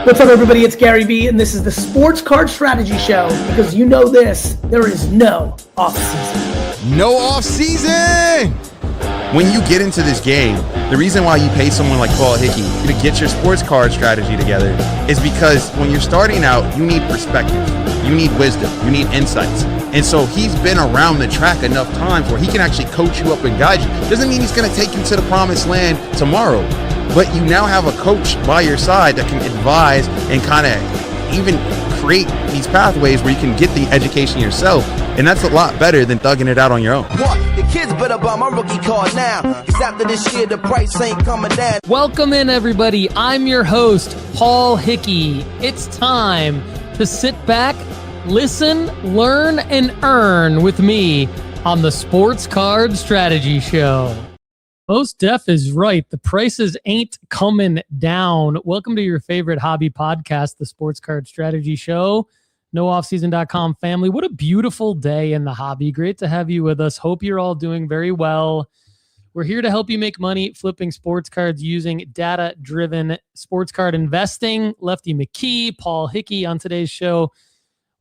What's up, everybody? It's Gary V, and this is the Sports Card Strategy Show. Because you know this, there is no off season. No off season! When you get into this game, the reason why you pay someone like Paul Hickey to get your sports card strategy together is because when you're starting out, you need perspective, you need wisdom, you need insights. And so he's been around the track enough times where he can actually coach you up and guide you. Doesn't mean he's going to take you to the promised land tomorrow, but you now have a coach by your side that can advise and kind of even create these pathways where you can get the education yourself. And that's a lot better than thugging it out on your own. What? The kids better buy my rookie card now, because after this year, the price ain't coming down. Welcome in, everybody. I'm your host, Paul Hickey. It's time to sit back, listen, learn, and earn with me on the Sports Card Strategy Show. Most Def is right. The prices ain't coming down. Welcome to your favorite hobby podcast, the Sports Card Strategy Show. NoOffseason.com family. What a beautiful day in the hobby. Great to have you with us. Hope you're all doing very well. We're here to help you make money flipping sports cards using data-driven sports card investing. Lefty McKee, Paul Hickey on today's show.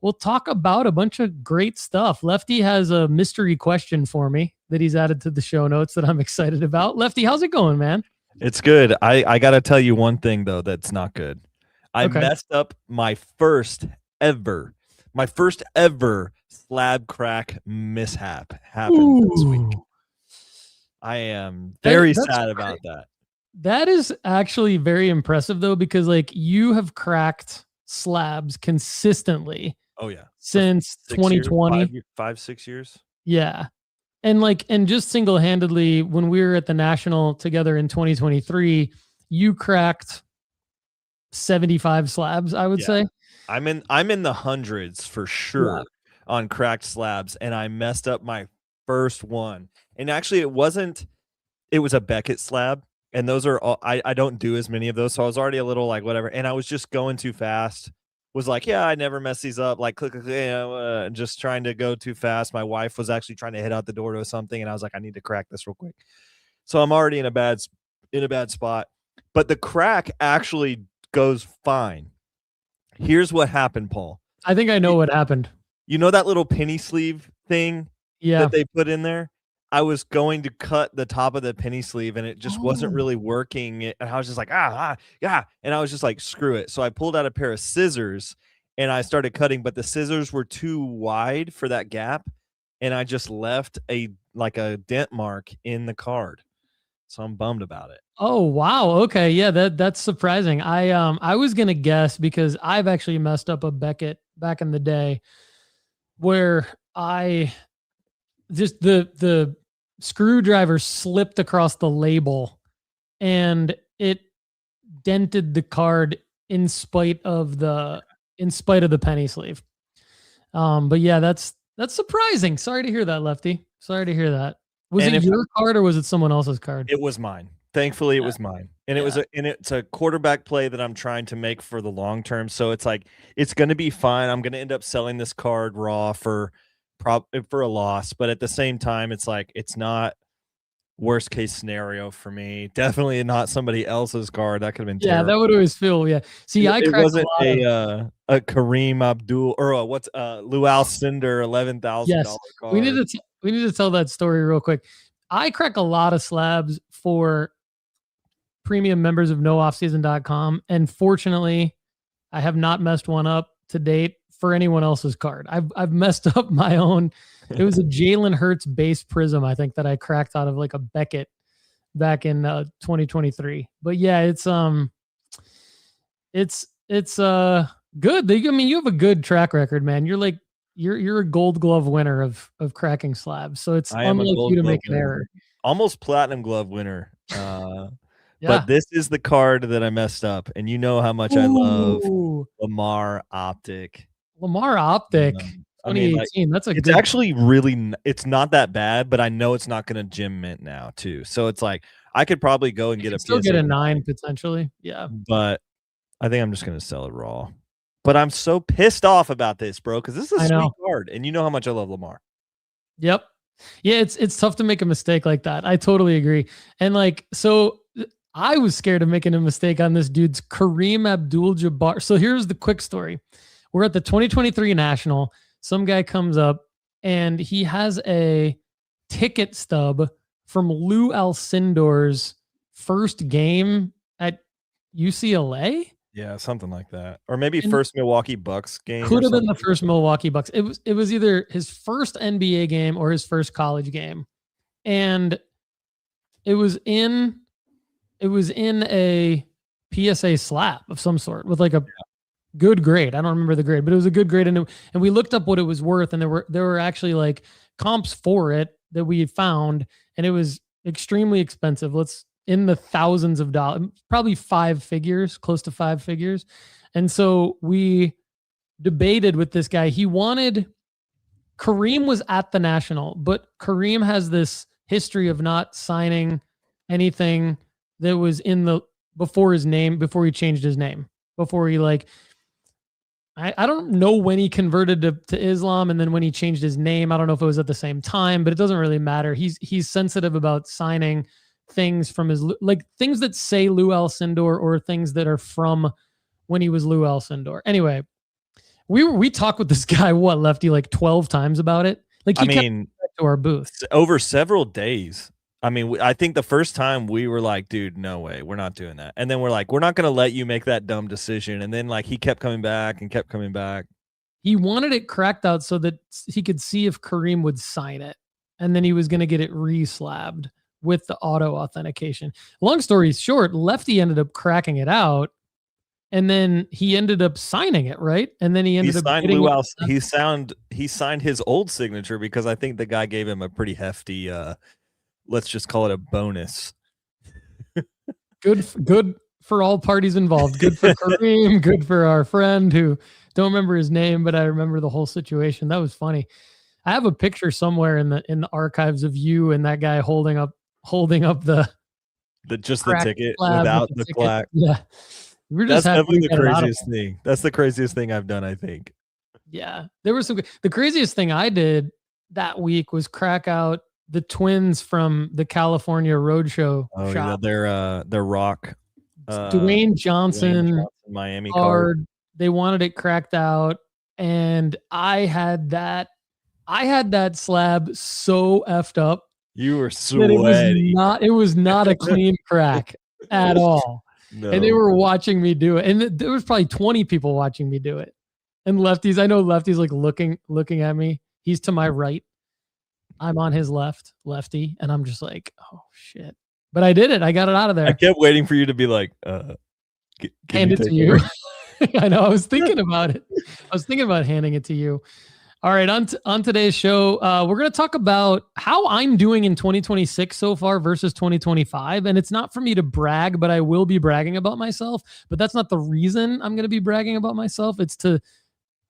We'll talk about a bunch of great stuff. Lefty has a mystery question for me that he's added to the show notes that I'm excited about. Lefty, how's it going, man? It's good. I got to tell you one thing, though, that's not good. I messed up my first ever slab crack mishap happened this week. I am very sad about that. That is actually very impressive, though, because like you have cracked slabs consistently. Oh yeah, since 2020, 6 years. Yeah, and just single-handedly, when we were at the National together in 2023, you cracked 75 slabs, I would say. I'm in the hundreds for sure on cracked slabs, and I messed up my first one. And actually, it was a Beckett slab, and those are all, I don't do as many of those, so I was already a little like whatever, and I was just going too fast. Was like, yeah, I never mess these up, like click, just trying to go too fast. My wife was actually trying to head out the door to something, and I was like, I need to crack this real quick. So I'm already in a bad spot, but the crack actually goes fine. Here's what happened, Paul. I think I know what happened. You know that little penny sleeve thing that they put in there? I was going to cut the top of the penny sleeve, and it just wasn't really working. And I was just like, yeah. And I was just like, screw it. So I pulled out a pair of scissors, and I started cutting, but the scissors were too wide for that gap, and I just left a dent mark in the card. So I'm bummed about it. Oh, wow. Okay. Yeah, that's surprising. I was going to guess, because I've actually messed up a Beckett back in the day where I just the screwdriver slipped across the label and it dented the card in spite of the penny sleeve. But yeah, that's surprising. Sorry to hear that, Lefty. Sorry to hear that. Was it your card or was it someone else's card? It was mine. Thankfully, it was mine. And it's a quarterback play that I'm trying to make for the long term. So it's like, it's going to be fine. I'm going to end up selling this card raw for a loss. But at the same time, it's like, it's not worst case scenario for me. Definitely not somebody else's card. That could have been terrible. That would always feel, See, it wasn't a Kareem Abdul or Lou Alcindor $11,000 card. We need to tell that story real quick. I crack a lot of slabs for premium members of NoOffseason.com, and fortunately, I have not messed one up to date for anyone else's card. I've messed up my own. It was a Jalen Hurts base prism, I think, that I cracked out of like a Beckett back in 2023. But yeah, it's good. I mean, you have a good track record, man. You're a Gold Glove winner of cracking slabs, so it's unlike you to make an error. Almost platinum glove winner. But this is the card that I messed up, and you know how much I love Lamar Optic. Lamar Optic, 2018. It's actually really. It's not that bad, but I know it's not going to gym mint now too. So it's like I could probably go and get a 9 potentially. Yeah, but I think I'm just going to sell it raw. But I'm so pissed off about this, bro, because this is a sweet card, and you know how much I love Lamar. Yep. Yeah, it's tough to make a mistake like that. I totally agree. And like, so I was scared of making a mistake on this dude's Kareem Abdul-Jabbar. So here's the quick story. We're at the 2023 National. Some guy comes up and he has a ticket stub from Lou Alcindor's first game at UCLA. Yeah, something like that. Or maybe first Milwaukee Bucks game. Could have been the first Milwaukee Bucks. It was either his first NBA game or his first college game. And it was in a PSA slab of some sort with like a good grade. I don't remember the grade, but it was a good grade. And we looked up what it was worth, and there were actually like comps for it that we found, and it was extremely expensive. In the thousands of dollars, probably 5 figures, close to 5 figures. And so we debated with this guy. Kareem was at the National, but Kareem has this history of not signing anything that was before he changed his name, before he I don't know when he converted to Islam, and then when he changed his name, I don't know if it was at the same time, but it doesn't really matter. He's sensitive about signing things from his, things that say Lou Alcindor or things that are from when he was Lou Alcindor. Anyway, we talked with this guy, Lefty, 12 times about it. Kept to our booth over several days. I mean, I think the first time we were like, dude, no way, we're not doing that. And then we're like, we're not going to let you make that dumb decision. And then he kept coming back and kept coming back. He wanted it cracked out so that he could see if Kareem would sign it. And then he was going to get it re-slabbed with the auto authentication. Long story short, Lefty ended up cracking it out. And then he ended up signing it, right? And then he signed his old signature because I think the guy gave him a pretty hefty let's just call it a bonus. Good for all parties involved. Good for Kareem, good for our friend who don't remember his name, but I remember the whole situation. That was funny. I have a picture somewhere in the archives of you and that guy holding up the ticket without the plaque. Yeah. That's definitely the craziest thing. That's the craziest thing I've done, I think. Yeah. The craziest thing I did that week was crack out the twins from the California Roadshow shop. Yeah, their rock. Dwayne Johnson Miami card. They wanted it cracked out, and I had that slab so effed up. You were sweaty. It was not a clean crack at all. No. And they were watching me do it. And there was probably 20 people watching me do it. And I know Lefty's looking at me. He's to my right. I'm on his lefty, and I'm just like, oh shit. But I did it. I got it out of there. I kept waiting for you to be like, hand it to you. I know. I was thinking about it. I was thinking about handing it to you. All right. On today's show, we're going to talk about how I'm doing in 2026 so far versus 2025. And it's not for me to brag, but I will be bragging about myself. But that's not the reason I'm going to be bragging about myself. It's to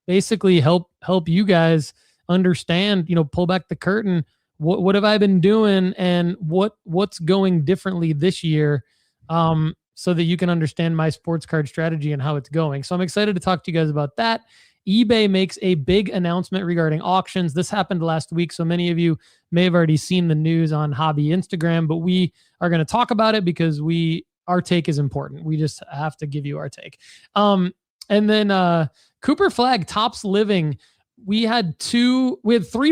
basically help you guys understand, pull back the curtain. What have I been doing, and what's going differently this year, so that you can understand my sports card strategy and how it's going. So I'm excited to talk to you guys about that. eBay makes a big announcement regarding auctions. This happened last week, so many of you may have already seen the news on Hobby Instagram, but we are going to talk about it because our take is important. We just have to give you our take. And then Cooper Flagg Topps Living. We had 3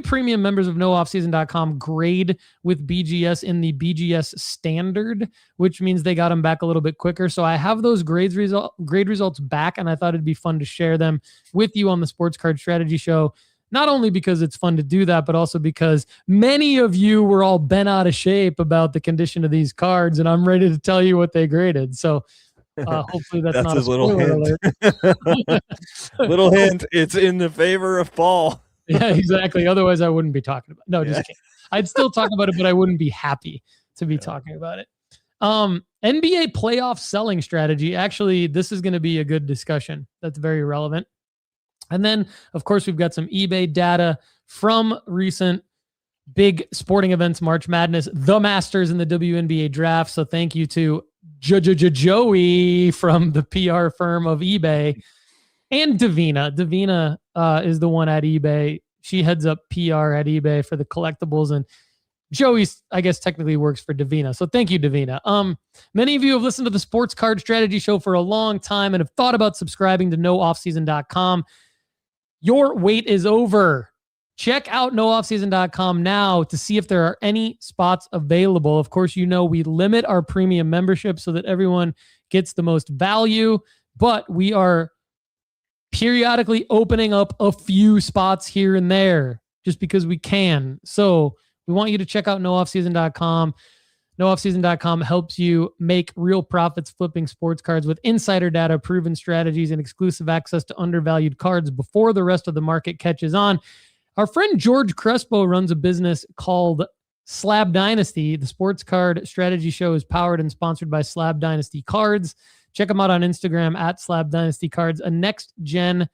premium members of NoOffSeason.com grade with BGS in the BGS standard, which means they got them back a little bit quicker. So I have those grade results back, and I thought it'd be fun to share them with you on the Sports Card Strategy Show. Not only because it's fun to do that, but also because many of you were all bent out of shape about the condition of these cards, and I'm ready to tell you what they graded. So hopefully that's not a little hint. Little hint. It's in the favor of Paul. Yeah, exactly. Otherwise, I wouldn't be talking about it. No, just kidding. I'd still talk about it, but I wouldn't be happy to be talking about it. NBA playoff selling strategy. Actually, this is going to be a good discussion. That's very relevant. And then, of course, we've got some eBay data from recent big sporting events, March Madness, the Masters, and the WNBA Draft. So thank you to Joey from the PR firm of eBay, and Davina. Davina is the one at eBay. She heads up PR at eBay for the collectibles, and Joey, I guess, technically works for Davina. So thank you, Davina. Many of you have listened to the Sports Card Strategy Show for a long time and have thought about subscribing to nooffseason.com. Your wait is over. Check out nooffseason.com now to see if there are any spots available. Of course, you know we limit our premium membership so that everyone gets the most value, but we are periodically opening up a few spots here and there just because we can. So we want you to check out nooffseason.com. Nooffseason.com helps you make real profits flipping sports cards with insider data, proven strategies, and exclusive access to undervalued cards before the rest of the market catches on. Our friend George Crespo runs a business called Slab Dynasty. The Sports Card Strategy Show is powered and sponsored by Slab Dynasty Cards. Check them out on Instagram at Slab Dynasty Cards, a next-gen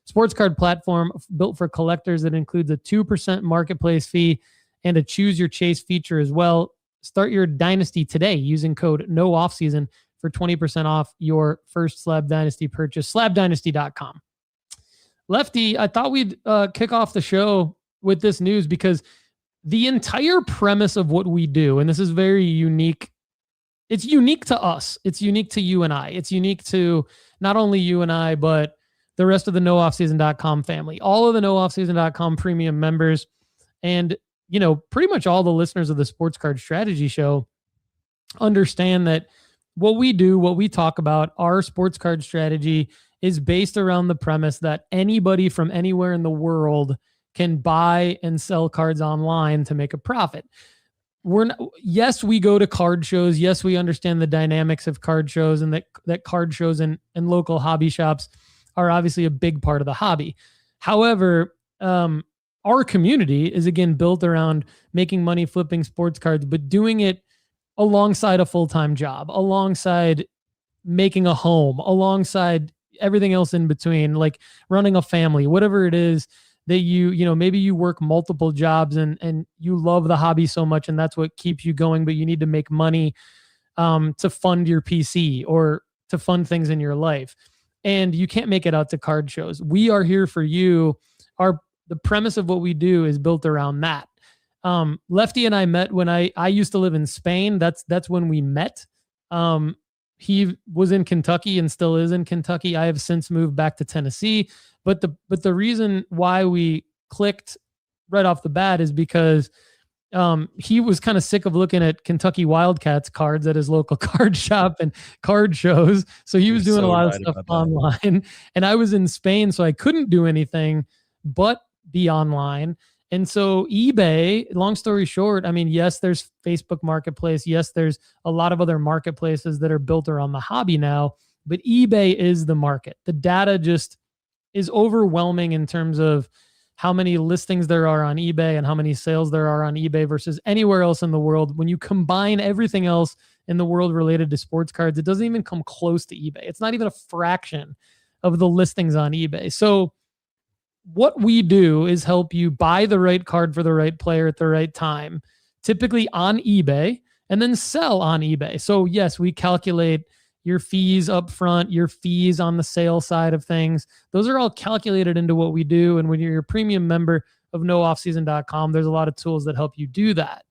sports card platform built for collectors that includes a 2% marketplace fee and a Choose Your Chase feature as well. Start your dynasty today using code NOOFFSEASON for 20% off your first Slab Dynasty purchase. SlabDynasty.com. Lefty, I thought we'd kick off the show with this news because the entire premise of what we do, and this is very unique. It's unique to us. It's unique to you and I. It's unique to not only you and I, but the rest of the nooffseason.com family, all of the nooffseason.com premium members, and pretty much all the listeners of the Sports Card Strategy Show understand that what we do, what we talk about, our sports card strategy is based around the premise that anybody from anywhere in the world can buy and sell cards online to make a profit. Yes, we go to card shows. Yes, we understand the dynamics of card shows and that card shows and local hobby shops are obviously a big part of the hobby. However, our community is, again, built around making money flipping sports cards, but doing it alongside a full-time job, alongside making a home, alongside everything else in between, like running a family, whatever it is that maybe you work multiple jobs and you love the hobby so much and that's what keeps you going, but you need to make money to fund your PC or to fund things in your life. And you can't make it out to card shows. We are here for you. The premise of what we do is built around that. Lefty and I met when I used to live in Spain. That's when we met. He was in Kentucky and still is in Kentucky. I have since moved back to Tennessee. But the reason why we clicked right off the bat is because he was kind of sick of looking at Kentucky Wildcats cards at his local card shop and card shows. So he was doing a lot of stuff online. And I was in Spain, so I couldn't do anything but be online. And so eBay, long story short, I mean, yes, there's Facebook Marketplace. Yes, there's a lot of other marketplaces that are built around the hobby now, but eBay is the market. The data just is overwhelming in terms of how many listings there are on eBay and how many sales there are on eBay versus anywhere else in the world. When you combine everything else in the world related to sports cards, it doesn't even come close to eBay. It's not even a fraction of the listings on eBay. So what we do is help you buy the right card for the right player at the right time, typically on eBay, and then sell on eBay. So yes, we calculate your fees up front, your fees on the sale side of things. Those are all calculated into what we do. And when you're a premium member of nooffseason.com, there's a lot of tools that help you do that.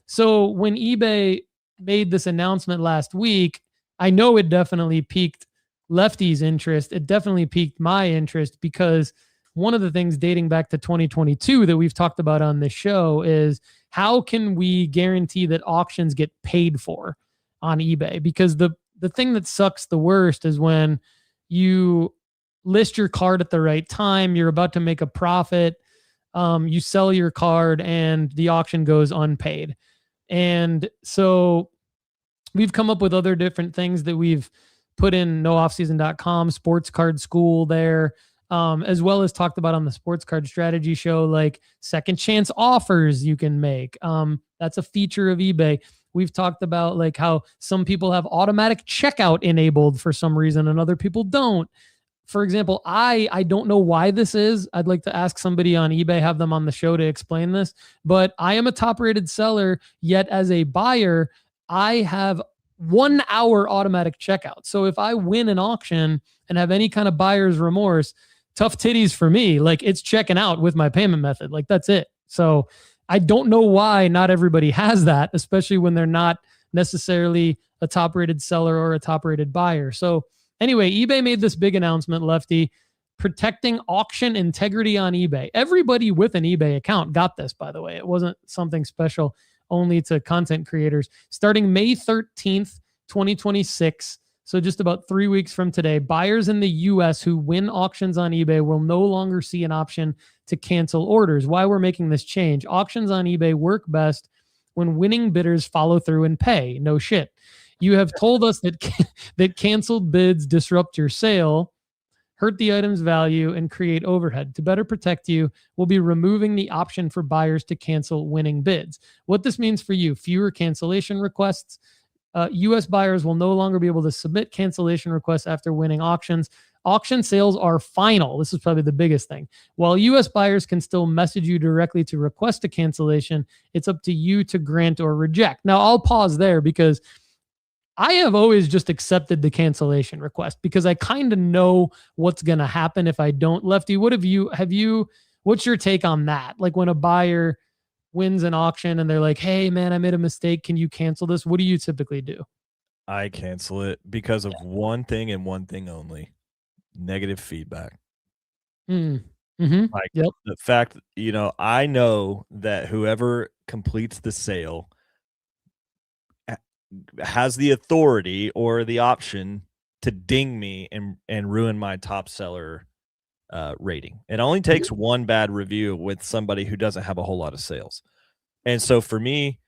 So when eBay made this announcement last week, I know it definitely piqued Lefty's interest. It definitely piqued my interest because one of the things dating back to 2022 that we've talked about on this show is how can we guarantee that auctions get paid for on eBay? Because the thing that sucks the worst is when you list your card at the right time, you're about to make a profit, you sell your card and the auction goes unpaid. And so we've come up with other different things that we've put in nooffseason.com, sports card school there, as well as talked about on the Sports Card Strategy Show, like second chance offers you can make. That's a feature of eBay. We've talked about like how some people have automatic checkout enabled for some reason and other people don't. For example, I don't know why this is. I'd like to ask somebody on eBay, have them on the show to explain this, but I am a top rated seller, yet as a buyer, I have 1 hour automatic checkout. So if I win an auction and have any kind of buyer's remorse, tough titties for me. Like it's checking out with my payment method. Like that's it. So I don't know why not everybody has that, especially when they're not necessarily a top-rated seller or a top-rated buyer. So anyway, eBay made this big announcement, Lefty, protecting auction integrity on eBay. Everybody with an eBay account got this, by the way. It wasn't something special only to content creators. Starting May 13th, 2026, so just about 3 weeks from today, buyers in the US who win auctions on eBay will no longer see an option to cancel orders. Why we're making this change? Auctions on eBay work best when winning bidders follow through and pay. No shit. You have told us that canceled bids disrupt your sale, hurt the item's value, and create overhead. To better protect you, we'll be removing the option for buyers to cancel winning bids. What this means for you: fewer cancellation requests. U.S. buyers will no longer be able to submit cancellation requests after winning auctions. Auction sales are final. This is probably the biggest thing. While U.S. buyers can still message you directly to request a cancellation, it's up to you to grant or reject. Now, I'll pause there because I have always just accepted the cancellation request because I kind of know what's going to happen if I don't. Lefty, what's your take on that? Like when a buyer wins an auction and they're like, hey man, I made a mistake, can you cancel this? What do you typically do? I cancel it because of one thing and one thing only: negative feedback. Mm-hmm. Like the fact, I know that whoever completes the sale has the authority or the option to ding me and ruin my top seller rating. It only takes one bad review with somebody who doesn't have a whole lot of sales. And so for me,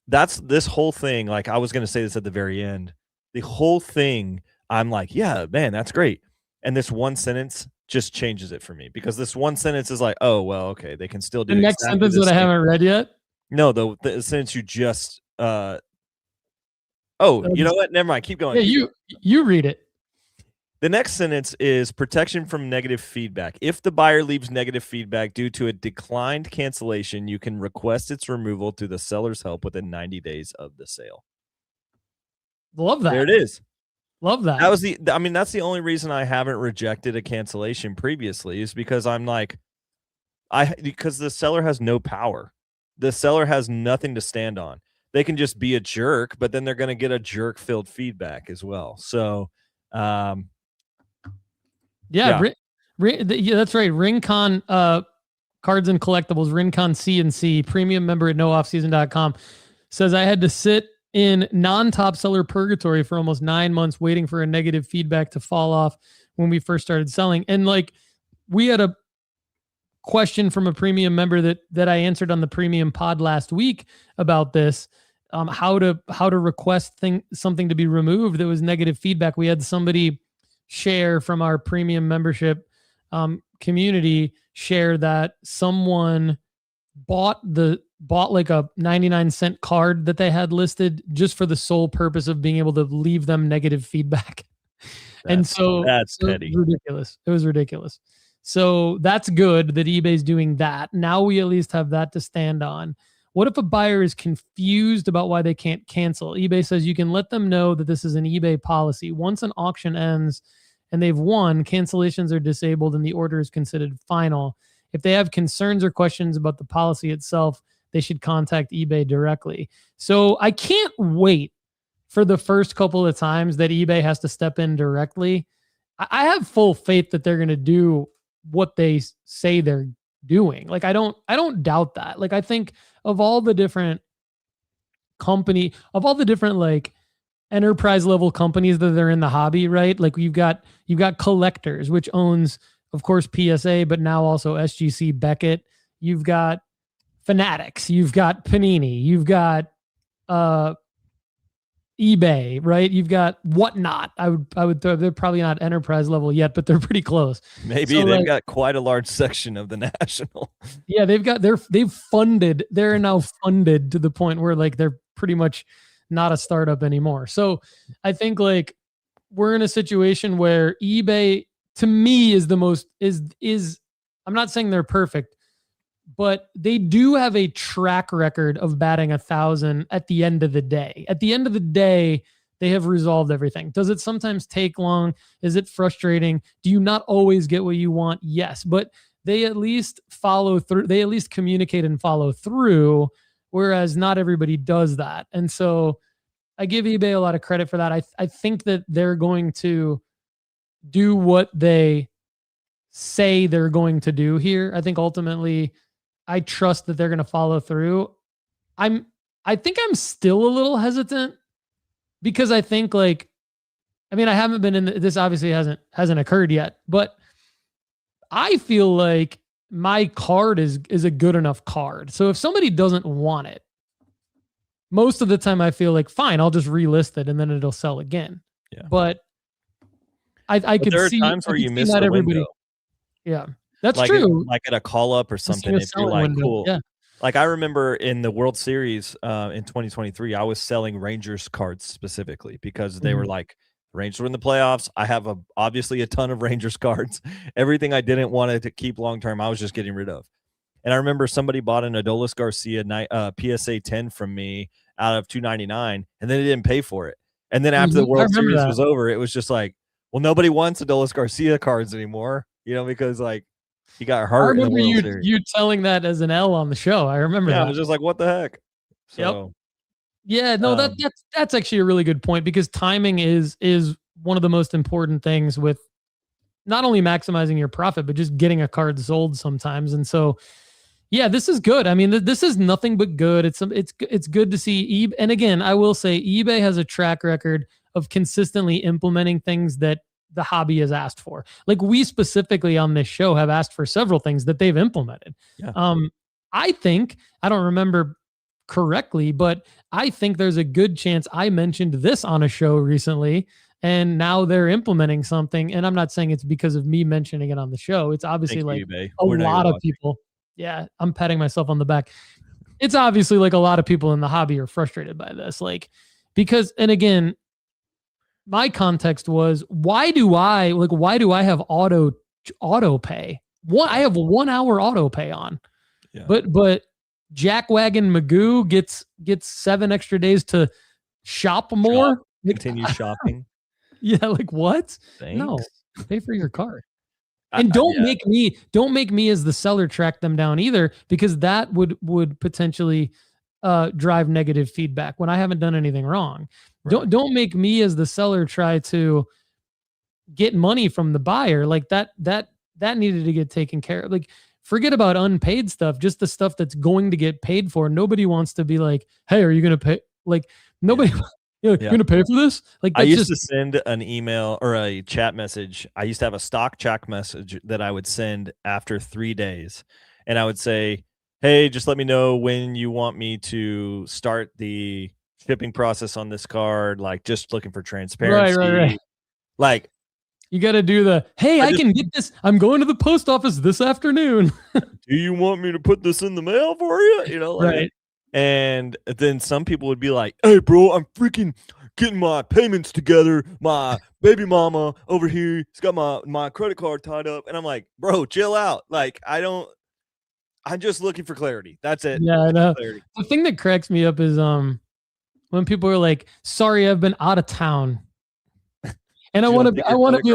that's this whole thing. Like I was going to say this at the very end, the whole thing, I'm like, yeah, man, that's great. And this one sentence just changes it for me because this one sentence is like, oh, well, okay, they can still do the next sentence that I haven't read yet. No, the sentence you just, you know what? Never mind. Keep going. Yeah, you read it. The next sentence is protection from negative feedback. If the buyer leaves negative feedback due to a declined cancellation, you can request its removal through the seller's help within 90 days of the sale. Love that. There it is. Love that. That's the only reason I haven't rejected a cancellation previously is because I'm like, because the seller has no power. The seller has nothing to stand on. They can just be a jerk, but then they're going to get a jerk-filled feedback as well. So, yeah, that's right. Rincon Cards and Collectibles, Rincon CNC, premium member at nooffseason.com, says I had to sit in non-top seller purgatory for almost 9 months waiting for a negative feedback to fall off when we first started selling. And like we had a question from a premium member that I answered on the premium pod last week about this, how to request something to be removed that was negative feedback. We had somebody share from our premium membership community share that someone bought like a 99-cent card that they had listed just for the sole purpose of being able to leave them negative feedback. That's petty. Ridiculous. It was ridiculous. So that's good that eBay's doing that. Now we at least have that to stand on. What if a buyer is confused about why they can't cancel? eBay says you can let them know that this is an eBay policy. Once an auction ends and they've won, cancellations are disabled and the order is considered final. If they have concerns or questions about the policy itself, they should contact eBay directly. So I can't wait for the first couple of times that eBay has to step in directly. I have full faith that they're going to do what they say they're doing. Like I don't doubt that. Like I think of all the different like enterprise level companies that are in the hobby, right? Like you've got Collectors, which owns, of course, PSA, but now also SGC Beckett. You've got Fanatics, you've got Panini, you've got eBay, right? You've got Whatnot. I would throw, they're probably not enterprise level yet, but they're pretty close. Maybe so they've got quite a large section of the national. Yeah, they're now funded to the point where like they're pretty much not a startup anymore. So I think like we're in a situation where eBay to me is I'm not saying they're perfect, but they do have a track record of batting 1,000 at the end of the day. At the end of the day, they have resolved everything. Does it sometimes take long? Is it frustrating? Do you not always get what you want? Yes. But they at least follow through. They at least communicate and follow through, whereas not everybody does that. And so I give eBay a lot of credit for that. I think that they're going to do what they say they're going to do here. I think ultimately I trust that they're going to follow through. I think I'm still a little hesitant because I think I haven't been in this obviously hasn't occurred yet, but I feel like my card is a good enough card. So if somebody doesn't want it, most of the time I feel like, fine, I'll just relist it and then it'll sell again. Yeah. But I could there are see times where you miss not the everybody. window. Yeah, that's Like true. Like at a call up or something, if you're like, cool. Yeah. Like I remember in the World Series in 2023, I was selling Rangers cards specifically because they were like, Rangers were in the playoffs. I have obviously a ton of Rangers cards. Everything I didn't want to keep long term, I was just getting rid of. And I remember somebody bought an Adolis Garcia PSA 10 from me out of $299, and then they didn't pay for it. And then after the World Series was over, it was just like, well, nobody wants Adolis Garcia cards anymore, because like he got hurt. I remember you telling that as an L on the show. I remember that. I was just like, what the heck? So, yep. Yeah, no, that's actually a really good point because timing is one of the most important things with not only maximizing your profit, but just getting a card sold sometimes. And so, yeah, this is good. I mean, this is nothing but good. It's good to see eBay. And again, I will say eBay has a track record of consistently implementing things that the hobby has asked for. Like we specifically on this show have asked for several things that they've implemented. Yeah. I think, I don't remember correctly, but I think there's a good chance I mentioned this on a show recently and now they're implementing something. And I'm not saying it's because of me mentioning it on the show. It's obviously a lot of people. Yeah, I'm patting myself on the back. It's obviously like a lot of people in the hobby are frustrated by this. Because, and again, my context was, why do I have auto pay? I have 1 hour auto pay on, but Jackwagon Magoo gets 7 extra days to shop more. Continue shopping. Yeah, like what? Thanks. No, pay for your card. And don't make me as the seller track them down either, because that would potentially drive negative feedback when I haven't done anything wrong. Right. Don't make me as the seller try to get money from the buyer. Like that needed to get taken care of. Like forget about unpaid stuff, just the stuff that's going to get paid for. Nobody wants to be like, hey, are you going to pay? Like nobody, you're going to pay for this? Like I used to send an email or a chat message. I used to have a stock chat message that I would send after 3 days. And I would say, hey, just let me know when you want me to start the shipping process on this card. Like just looking for transparency. Right. Like you got to do I can get this. I'm going to the post office this afternoon. Do you want me to put this in the mail for you? Right. And then some people would be like, hey, bro, I'm freaking getting my payments together. My baby mama over here has got my credit card tied up. And I'm like, bro, chill out. Like, I'm just looking for clarity. That's it. Yeah, I know. Clarity. The thing that cracks me up is when people are like, sorry, I've been out of town. And I want to be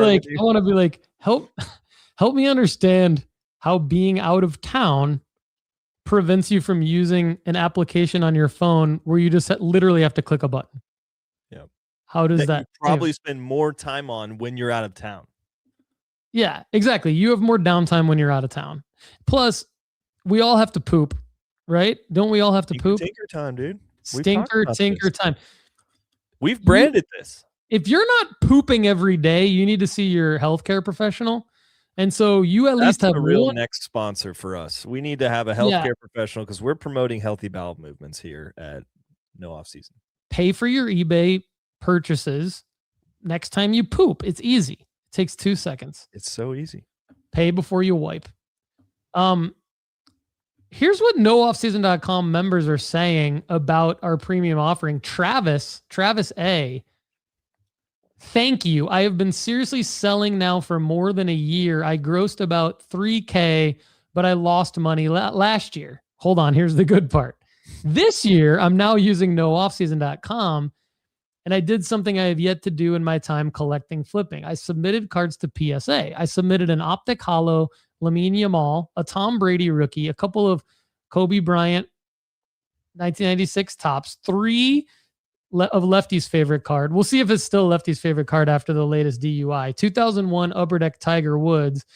like, help me understand how being out of town prevents you from using an application on your phone where you just literally have to click a button. Yeah. How does that you probably spend more time on when you're out of town? Yeah, exactly. You have more downtime when you're out of town. Plus, we all have to poop, right? Don't we all have to poop? Take your time, dude. Tinker time. We've branded this. If you're not pooping every day, you need to see your healthcare professional. And so you at least have a real next sponsor for us. We need to have a healthcare professional because we're promoting healthy bowel movements here at No Off Season. Pay for your eBay purchases next time you poop. It's easy. It takes 2 seconds. It's so easy. Pay before you wipe. Here's what nooffseason.com members are saying about our premium offering. Travis A. Thank you. I have been seriously selling now for more than a year. I grossed about $3,000, but I lost money last year. Hold on. Here's the good part. This year, I'm now using nooffseason.com, And I did something I have yet to do in my time collecting flipping. I submitted cards to PSA. I submitted an Optic Holo Lamine Yamal, a Tom Brady rookie, a couple of Kobe Bryant 1996 Topps, 3 of Lefty's favorite card. We'll see if it's still Lefty's favorite card after the latest DUI. 2001 Upper Deck Tiger Woods,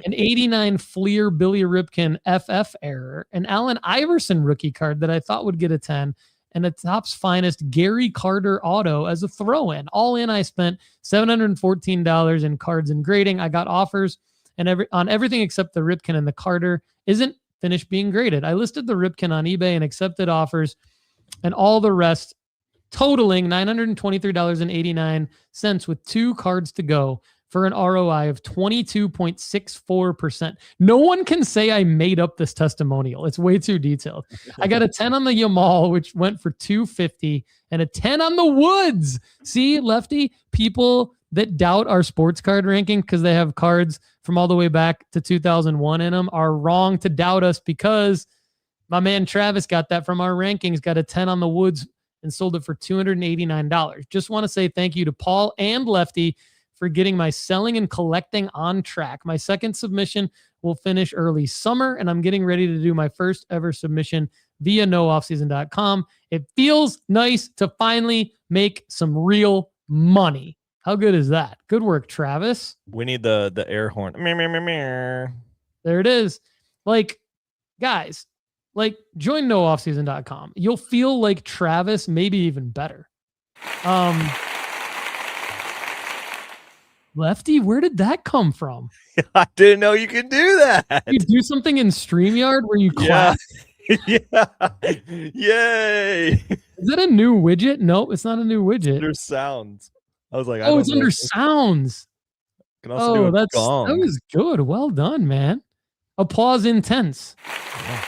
an 89 Fleer Billy Ripken FF error, an Allen Iverson rookie card that I thought would get a 10, and a Topps finest Gary Carter auto as a throw-in. All in, I spent $714 in cards and grading. I got offers and on everything except the Ripken, and the Carter isn't finished being graded. I listed the Ripken on eBay and accepted offers, and all the rest totaling $923.89 with 2 cards to go for an ROI of 22.64%. No one can say I made up this testimonial. It's way too detailed. I got a 10 on the Yamal, which went for $250, and a 10 on the Woods. See, Lefty, people that doubt our sports card ranking because they have cards from all the way back to 2001 in them are wrong to doubt us, because my man Travis got that from our rankings, got a 10 on the Woods and sold it for $289. Just want to say thank you to Paul and Lefty for getting my selling and collecting on track. My second submission will finish early summer, and I'm getting ready to do my first ever submission via nooffseason.com. It feels nice to finally make some real money. How good is that? Good work, Travis. We need the air horn. There it is. Like, guys, like, join nooffseason.com. You'll feel like Travis, maybe even better. Lefty, where did that come from? I didn't know you could do that. You do something in StreamYard where you clap? Yeah. Yay. Is that a new widget? No, it's not a new widget. Under sounds. I was like, oh, it's under sounds. Can also do a gong. That was good. Well done, man. Applause intense. Yeah.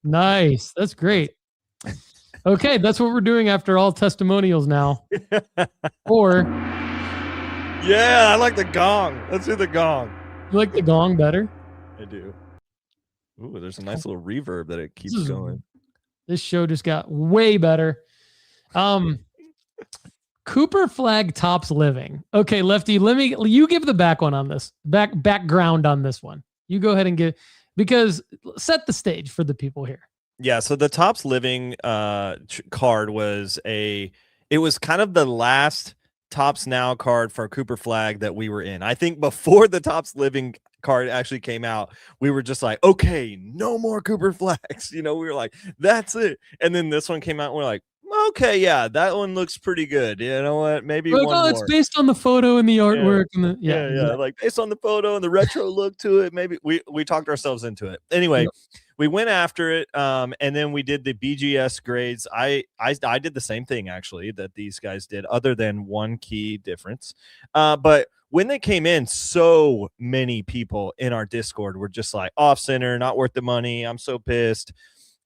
Nice. That's great. Okay, that's what we're doing after all testimonials now. Or yeah, I like the gong. Let's do the gong. You like the gong better? I do. Ooh, there's a nice little reverb that it keeps going. This show just got way better. Cooper Flagg Topps Living. Okay, Lefty, you give the background on this one. You go ahead and because set the stage for the people here. Yeah, so the Topps Living card was it was kind of the last Topps Now card for Cooper Flagg that we were in. I think before the Topps Living card actually came out, we were just like, okay, no more Cooper Flaggs. We were like, that's it. And then this one came out and we're like, okay, yeah, that one looks pretty good. You know what? Maybe one more. It's based on the photo and the artwork. Yeah. And Yeah. Like based on the photo and the retro look to it. Maybe we talked ourselves into it. Anyway, we went after it, and then we did the BGS grades. I did the same thing actually that these guys did, other than one key difference. But when they came in, so many people in our Discord were just like, off center, not worth the money. I'm so pissed.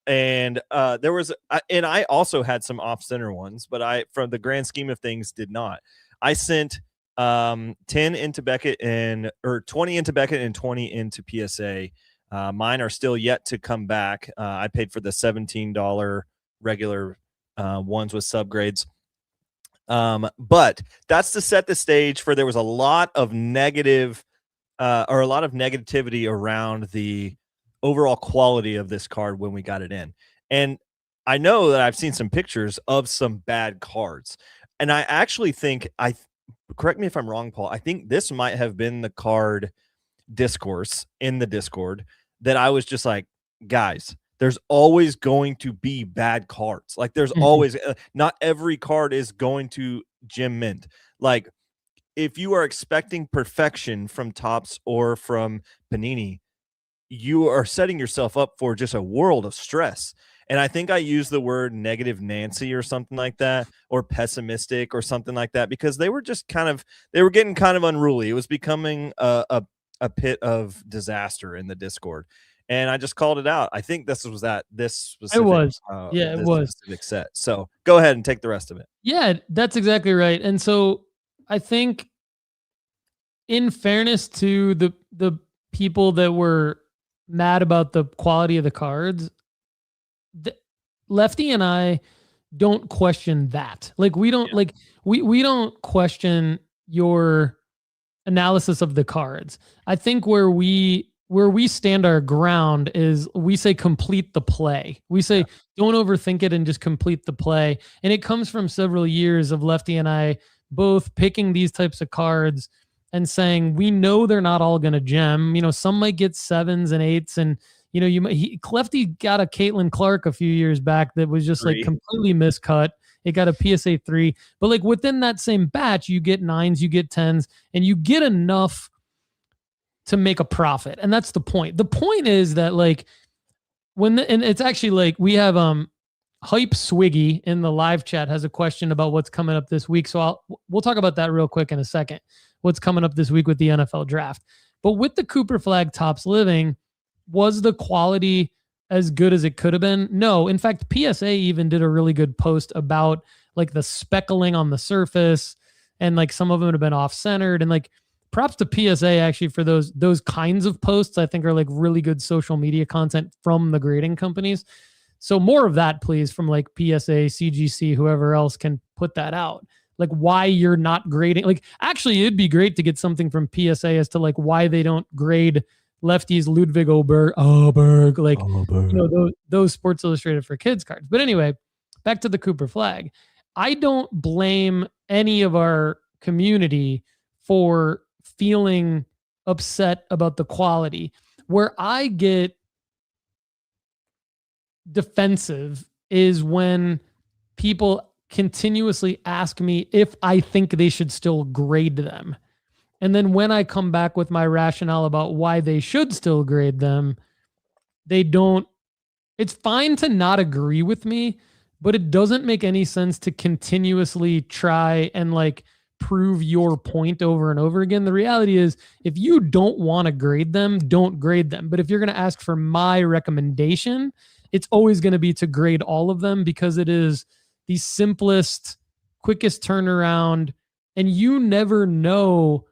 And there was, and I also had some off center ones, but from the grand scheme of things, did not. I sent 10 into Beckett or 20 into Beckett and 20 into PSA. Mine are still yet to come back. I paid for the $17 regular ones with subgrades. But that's to set the stage for, there was a lot of negativity around the overall quality of this card when we got it in. And I know that I've seen some pictures of some bad cards. And I actually think, correct me if I'm wrong, Paul, I think this might have been the card discourse in the Discord that I was just like, guys, there's always going to be bad cards. Like there's always, not every card is going to gem mint. Like if you are expecting perfection from Topps or from Panini, you are setting yourself up for just a world of stress. And I think I used the word negative Nancy or something like that, or pessimistic or something like that, because they were just they were getting kind of unruly. It was becoming a pit of disaster in the Discord. And I just called it out. I think this specific, it was. It was specific set. So go ahead and take the rest of it. Yeah, that's exactly right. And so I think, in fairness to the people that were mad about the quality of the cards, Lefty and I don't question that. Like we don't like we don't question your analysis of the cards. I think where we stand our ground is we say complete the play. We say don't overthink it and just complete the play. And it comes from several years of Lefty and I both picking these types of cards and saying we know they're not all going to gem. You know, some might get 7s and 8s, and you know, Lefty got a Caitlin Clark a few years back that was just like completely miscut. It got a PSA 3, but like within that same batch, you get 9s, you get 10s, and you get enough to make a profit. And that's the point. The point is that like and it's actually like we have Hype Swiggy in the live chat has a question about what's coming up this week. So we'll talk about that real quick in a second. What's coming up this week with the NFL draft. But with the Cooper Flagg Topps Living, was the quality as good as it could have been? No. In fact, PSA even did a really good post about like the speckling on the surface, and like some of them have been off-centered, and like props to PSA actually for those kinds of posts. I think are like really good social media content from the grading companies. So more of that, please, from like PSA, CGC, whoever else can put that out. Like why you're not grading. Like actually, it'd be great to get something from PSA as to like why they don't grade Lefty's Ludwig Oberg, like you know those Sports Illustrated for Kids cards. But anyway, back to the Cooper Flagg. I don't blame any of our community for feeling upset about the quality. Where I get defensive is when people continuously ask me if I think they should still grade them. And then when I come back with my rationale about why they should still grade them, they don't. It's fine to not agree with me, but it doesn't make any sense to continuously try and like prove your point over and over again. The reality is if you don't want to grade them, don't grade them. But if you're going to ask for my recommendation, it's always going to be to grade all of them because it is the simplest, quickest turnaround. And you never know.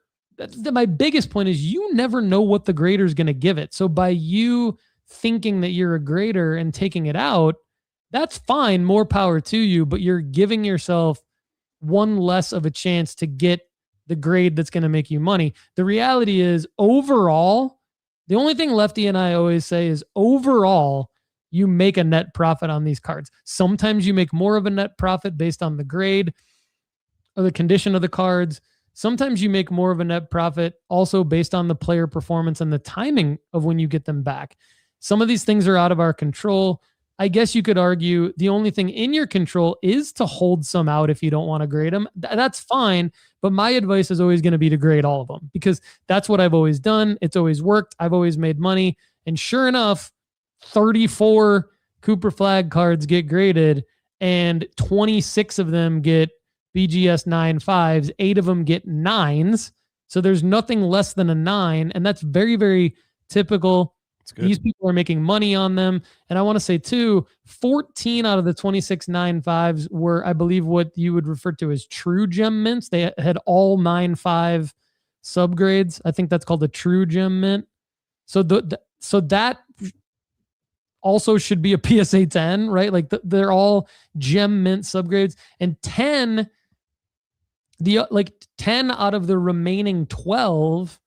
My biggest point is you never know what the grader is going to give it. So by you thinking that you're a grader and taking it out, that's fine. More power to you, but you're giving yourself one less of a chance to get the grade that's going to make you money. The reality is overall, the only thing Lefty and I always say is overall, you make a net profit on these cards. Sometimes you make more of a net profit based on the grade or the condition of the cards. Sometimes you make more of a net profit also based on the player performance and the timing of when you get them back. Some of these things are out of our control. I guess you could argue the only thing in your control is to hold some out if you don't want to grade them. That's fine. But my advice is always going to be to grade all of them because that's what I've always done. It's always worked. I've always made money. And sure enough, 34 Cooper Flagg cards get graded and 26 of them get BGS 9.5s. 8 of them get 9s. So there's nothing less than a 9. And that's very, very typical. These people are making money on them. And I want to say too, 14 out of the 26 9.5s were, I believe, what you would refer to as true gem mints. They had all 9.5 subgrades. I think that's called a true gem mint. So so that also should be a PSA 10, right? Like they're all gem mint subgrades, and 10 out of the remaining 12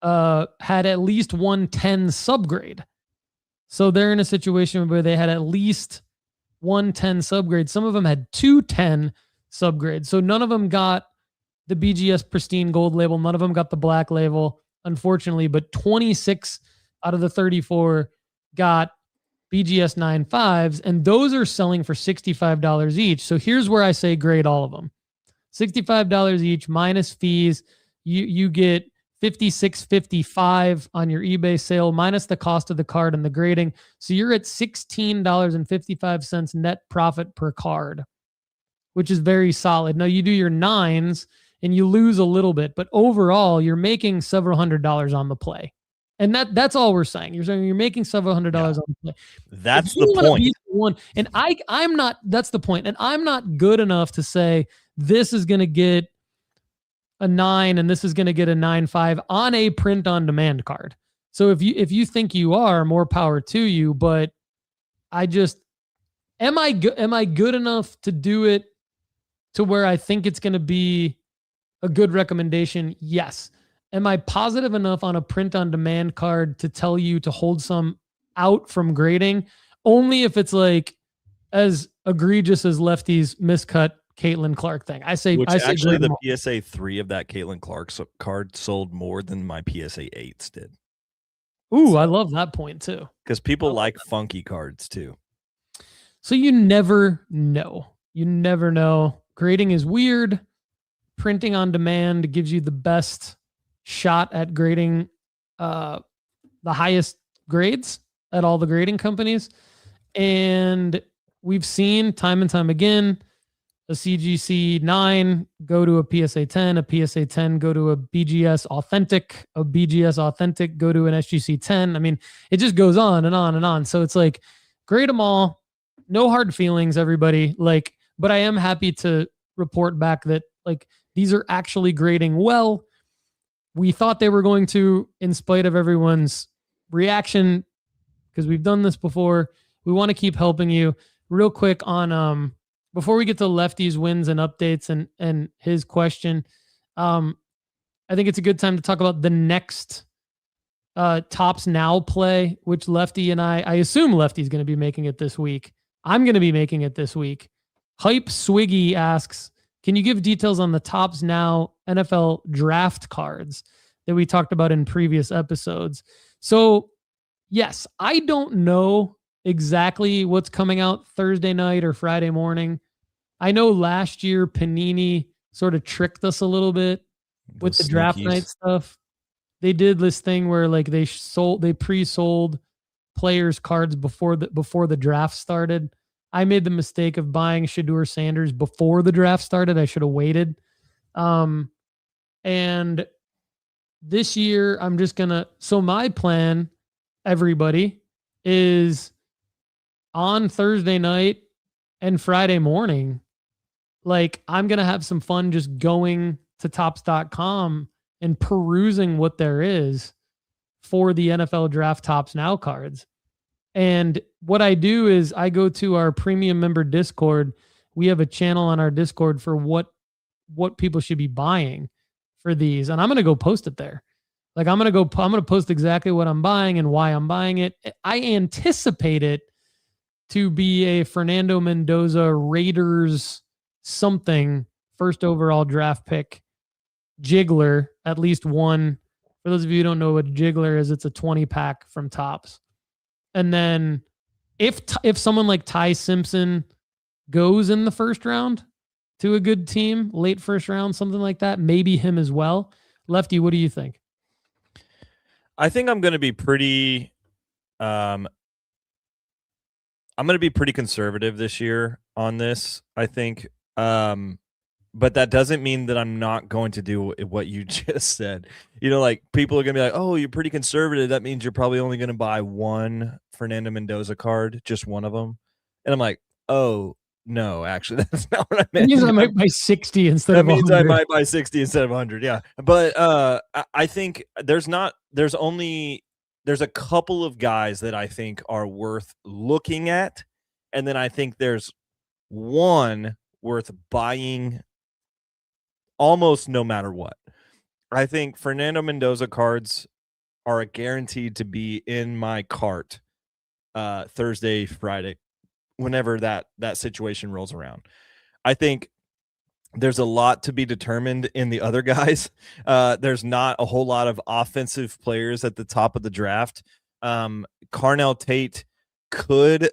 had at least one 10 subgrade. So they're in a situation where they had at least one 10 subgrade. Some of them had 2 10 subgrades. So none of them got the BGS pristine gold label. None of them got the black label, unfortunately, but 26 out of the 34 got BGS 9.5s, and those are selling for $65 each. So here's where I say grade all of them. $65 each minus fees. You get $56.55 on your eBay sale minus the cost of the card and the grading. So you're at $16.55 net profit per card, which is very solid. Now you do your 9s and you lose a little bit, but overall you're making several $100s on the play. And that's all we're saying. You're saying you're making several $100s on the play. That's the point. And I'm not, that's the point. And I'm not good enough to say this is going to get a 9 and this is going to get a 9.5 on a print on demand card. So if you think you are, more power to you, but Am I good enough to do it to where I think it's going to be a good recommendation? Yes. Am I positive enough on a print on demand card to tell you to hold some out from grading? Only if it's like as egregious as Lefty's miscut Caitlin Clark thing. I say actually grade them the all. PSA 3 of that Caitlin Clark card sold more than my PSA 8s did. Ooh, I love that point too. Because people like funky cards too. So you never know. You never know. Grading is weird. Printing on demand gives you the best shot at grading the highest grades at all the grading companies. And we've seen time and time again a CGC 9 go to a PSA 10, a PSA 10 go to a BGS Authentic, a BGS Authentic go to an SGC 10. I mean, it just goes on and on and on. So it's like, grade them all. No hard feelings, everybody. Like, but I am happy to report back that like these are actually grading well. We thought they were going to, in spite of everyone's reaction, because we've done this before. We want to keep helping you. Real quick on before we get to Lefty's wins and updates and his question, I think it's a good time to talk about the next Topps Now play, which Lefty and I assume Lefty's going to be making it this week. I'm going to be making it this week. Hype Swiggy asks, can you give details on the Topps Now NFL draft cards that we talked about in previous episodes? So, yes, I don't know exactly what's coming out Thursday night or Friday morning. I know last year Panini sort of tricked us a little bit with the draft night stuff. They did this thing where like they pre-sold players' cards before the draft started. I made the mistake of buying Shedeur Sanders before the draft started. I should have waited. And this year I'm just so my plan, everybody, is on Thursday night and Friday morning, like I'm going to have some fun just going to Topps.com and perusing what there is for the NFL Draft Topps Now cards. And what I do is I go to our premium member Discord. We have a channel on our Discord for what people should be buying for these. And I'm going to go post it there. Like I'm going to post exactly what I'm buying and why I'm buying it. I anticipate it to be a Fernando Mendoza Raiders something first overall draft pick jiggler, at least one. For those of you who don't know what a jiggler is, it's a 20 pack from Topps. And then if someone like Ty Simpson goes in the first round to a good team, late first round, something like that, maybe him as well. Lefty, what do you think? I think I'm going to be pretty conservative this year on this, I think. But that doesn't mean that I'm not going to do what you just said. You know, like people are going to be like, oh, you're pretty conservative. That means you're probably only going to buy one Fernando Mendoza card, just one of them. And I'm like, oh, no, actually, that's not what I meant. That means I might buy 60 instead of 100. That means I might buy 60 instead of 100, yeah. But I think there's a couple of guys that I think are worth looking at. And then I think there's one worth buying almost no matter what. I think Fernando Mendoza cards are guaranteed to be in my cart Thursday, Friday, whenever that situation rolls around. I think there's a lot to be determined in the other guys. There's not a whole lot of offensive players at the top of the draft. Carnell Tate could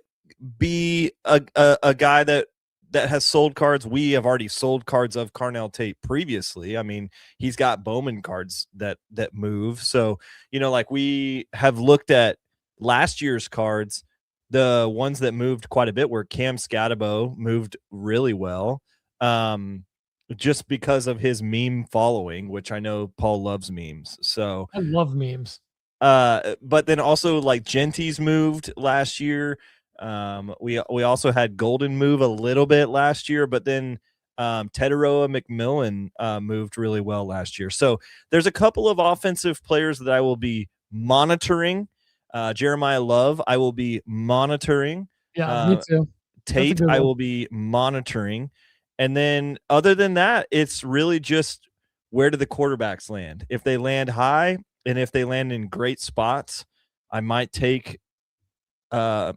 be a guy that has sold cards. We have already sold cards of Carnell Tate previously. I mean, he's got Bowman cards that move. So, you know, like we have looked at last year's cards. The ones that moved quite a bit were Cam Scatabo moved really well. Just because of his meme following, which I know Paul loves memes. So I love memes. But then also like Genty's moved last year. We also had Golden move a little bit last year, but then Teteroa McMillan moved really well last year. So there's a couple of offensive players that I will be monitoring. Jeremiah Love, I will be monitoring. Yeah, me too. Tate, I will be monitoring. And then other than that, it's really just where do the quarterbacks land? If they land high and if they land in great spots, I might take a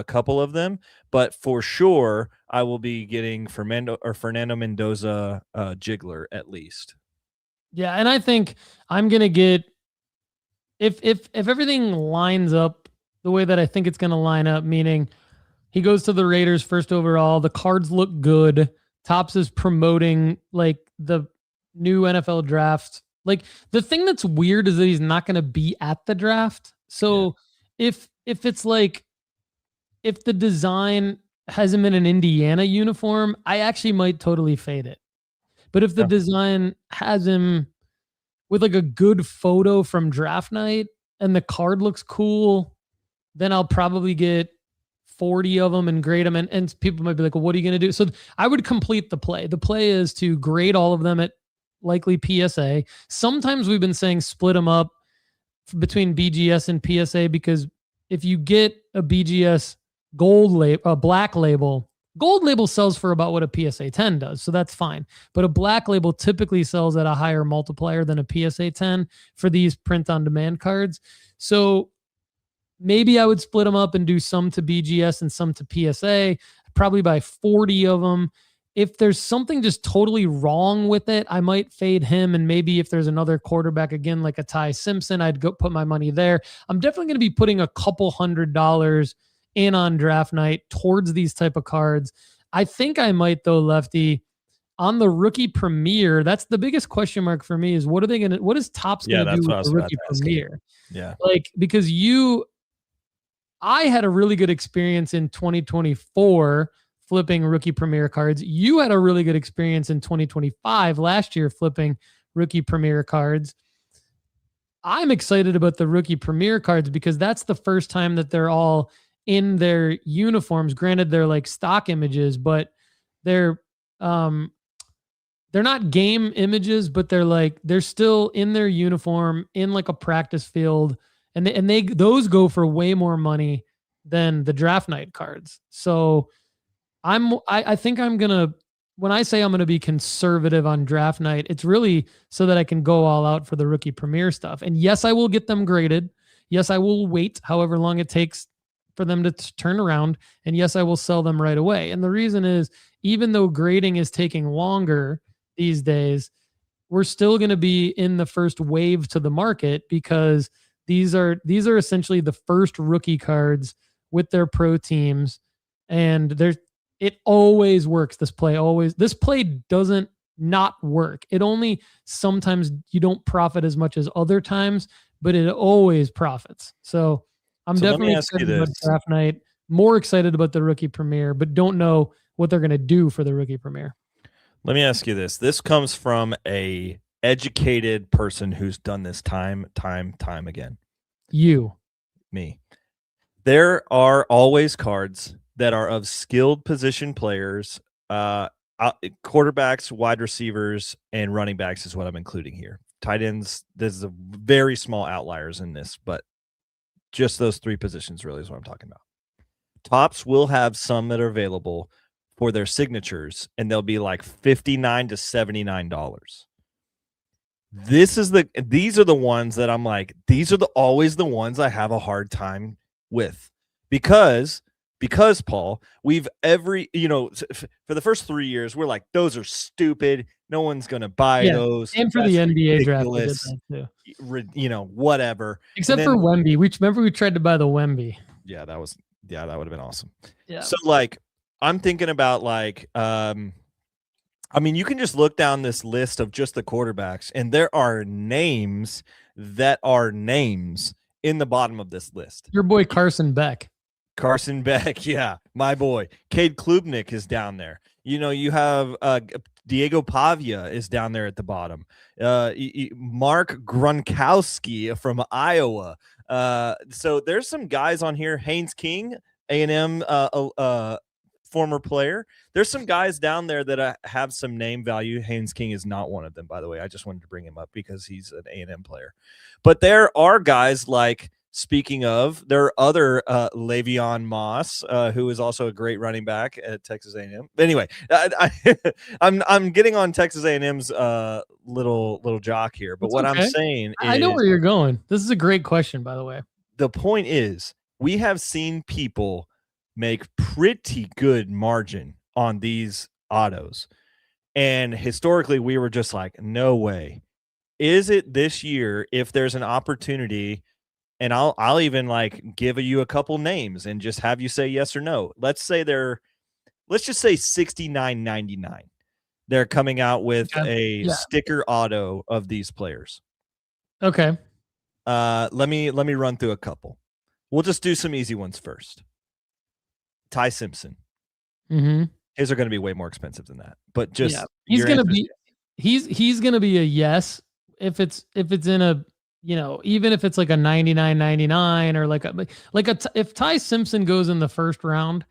couple of them, but for sure I will be getting Fernando Mendoza jiggler at least. Yeah, and I think I'm gonna get if everything lines up the way that I think it's gonna line up, meaning he goes to the Raiders first overall, the cards look good. Topps is promoting like the new NFL draft. Like the thing that's weird is that he's not going to be at the draft. So if it's like, if the design has him in an Indiana uniform, I actually might totally fade it. But if the design has him with like a good photo from draft night and the card looks cool, then I'll probably get 40 of them and grade them. And people might be like, well, what are you going to do? So I would complete the play. The play is to grade all of them at likely PSA. Sometimes we've been saying split them up between BGS and PSA, because if you get a BGS black label, gold label sells for about what a PSA 10 does. So that's fine. But a black label typically sells at a higher multiplier than a PSA 10 for these print on demand cards. So maybe I would split them up and do some to BGS and some to PSA, probably buy 40 of them. If there's something just totally wrong with it, I might fade him. And maybe if there's another quarterback again, like a Ty Simpson, I'd go put my money there. I'm definitely going to be putting a couple $100 in on draft night towards these type of cards. I think I might, though, Lefty, on the rookie premiere. That's the biggest question mark for me, is what is Topps going to do with the rookie premiere? Yeah. Like, because I had a really good experience in 2024 flipping rookie premier cards. You had a really good experience in 2025 last year flipping rookie premier cards. I'm excited about the rookie premier cards because that's the first time that they're all in their uniforms. Granted, they're like stock images, but they're not game images, but they're still in their uniform in like a practice field. And those go for way more money than the draft night cards. So I think I'm gonna, when I say I'm gonna be conservative on draft night, it's really so that I can go all out for the rookie premier stuff. And yes, I will get them graded. Yes, I will wait however long it takes for them to turn around. And yes, I will sell them right away. And the reason is, even though grading is taking longer these days, we're still going to be in the first wave to the market, because these are essentially the first rookie cards with their pro teams. And it always works. This play doesn't not work. It only sometimes you don't profit as much as other times, but it always profits. So I'm definitely excited about draft night, more excited about the rookie premiere, but don't know what they're going to do for the rookie premiere. Let me ask you this. This comes from a educated person who's done this time again. Me. There are always cards that are of skilled position players, quarterbacks, wide receivers, and running backs is what I'm including here. Tight ends, there's a very small outliers in this, but just those three positions really is what I'm talking about. Topps will have some that are available for their signatures, and they'll be like $59 to $79. These are the ones that I'm like, these are always the ones I have a hard time with, because Paul, we've for the first 3 years, we're like, those are stupid. No one's going to buy those. And for the NBA draft, we did that too. Whatever. Except for Wemby. We tried to buy the Wemby. Yeah, that would have been awesome. Yeah. So like, I'm thinking about like, you can just look down this list of just the quarterbacks, and there are names that are names in the bottom of this list. Your boy Carson Beck, yeah, my boy. Cade Klubnik is down there. You have Diego Pavia is down there at the bottom. Mark Gronkowski from Iowa. So there's some guys on here. Haynes King, A&M former player. There's some guys down there that have some name value. Haynes King is not one of them, by the way. I just wanted to bring him up because he's an A&M player. But there are guys like speaking of, there are other Le'Veon Moss, who is also a great running back at Texas A&M. Anyway, I'm getting on Texas A&M's little jock here, but It's what okay. I'm saying is, I know where you're going. This is a great question, by the way. The point is, we have seen people make pretty good margin on these autos, and historically, we were just like, no way. Is it this year? If there's an opportunity. And I'll even like give you a couple names and just have you say yes or no. Let's just say $69.99. They're coming out with a sticker auto of these players. Okay. Let me run through a couple. We'll just do some easy ones first. Ty Simpson. Mm-hmm. His are going to be way more expensive than that. But just he's gonna be a yes if it's in a, even if it's like a 99.99 or if Ty Simpson goes in the first round,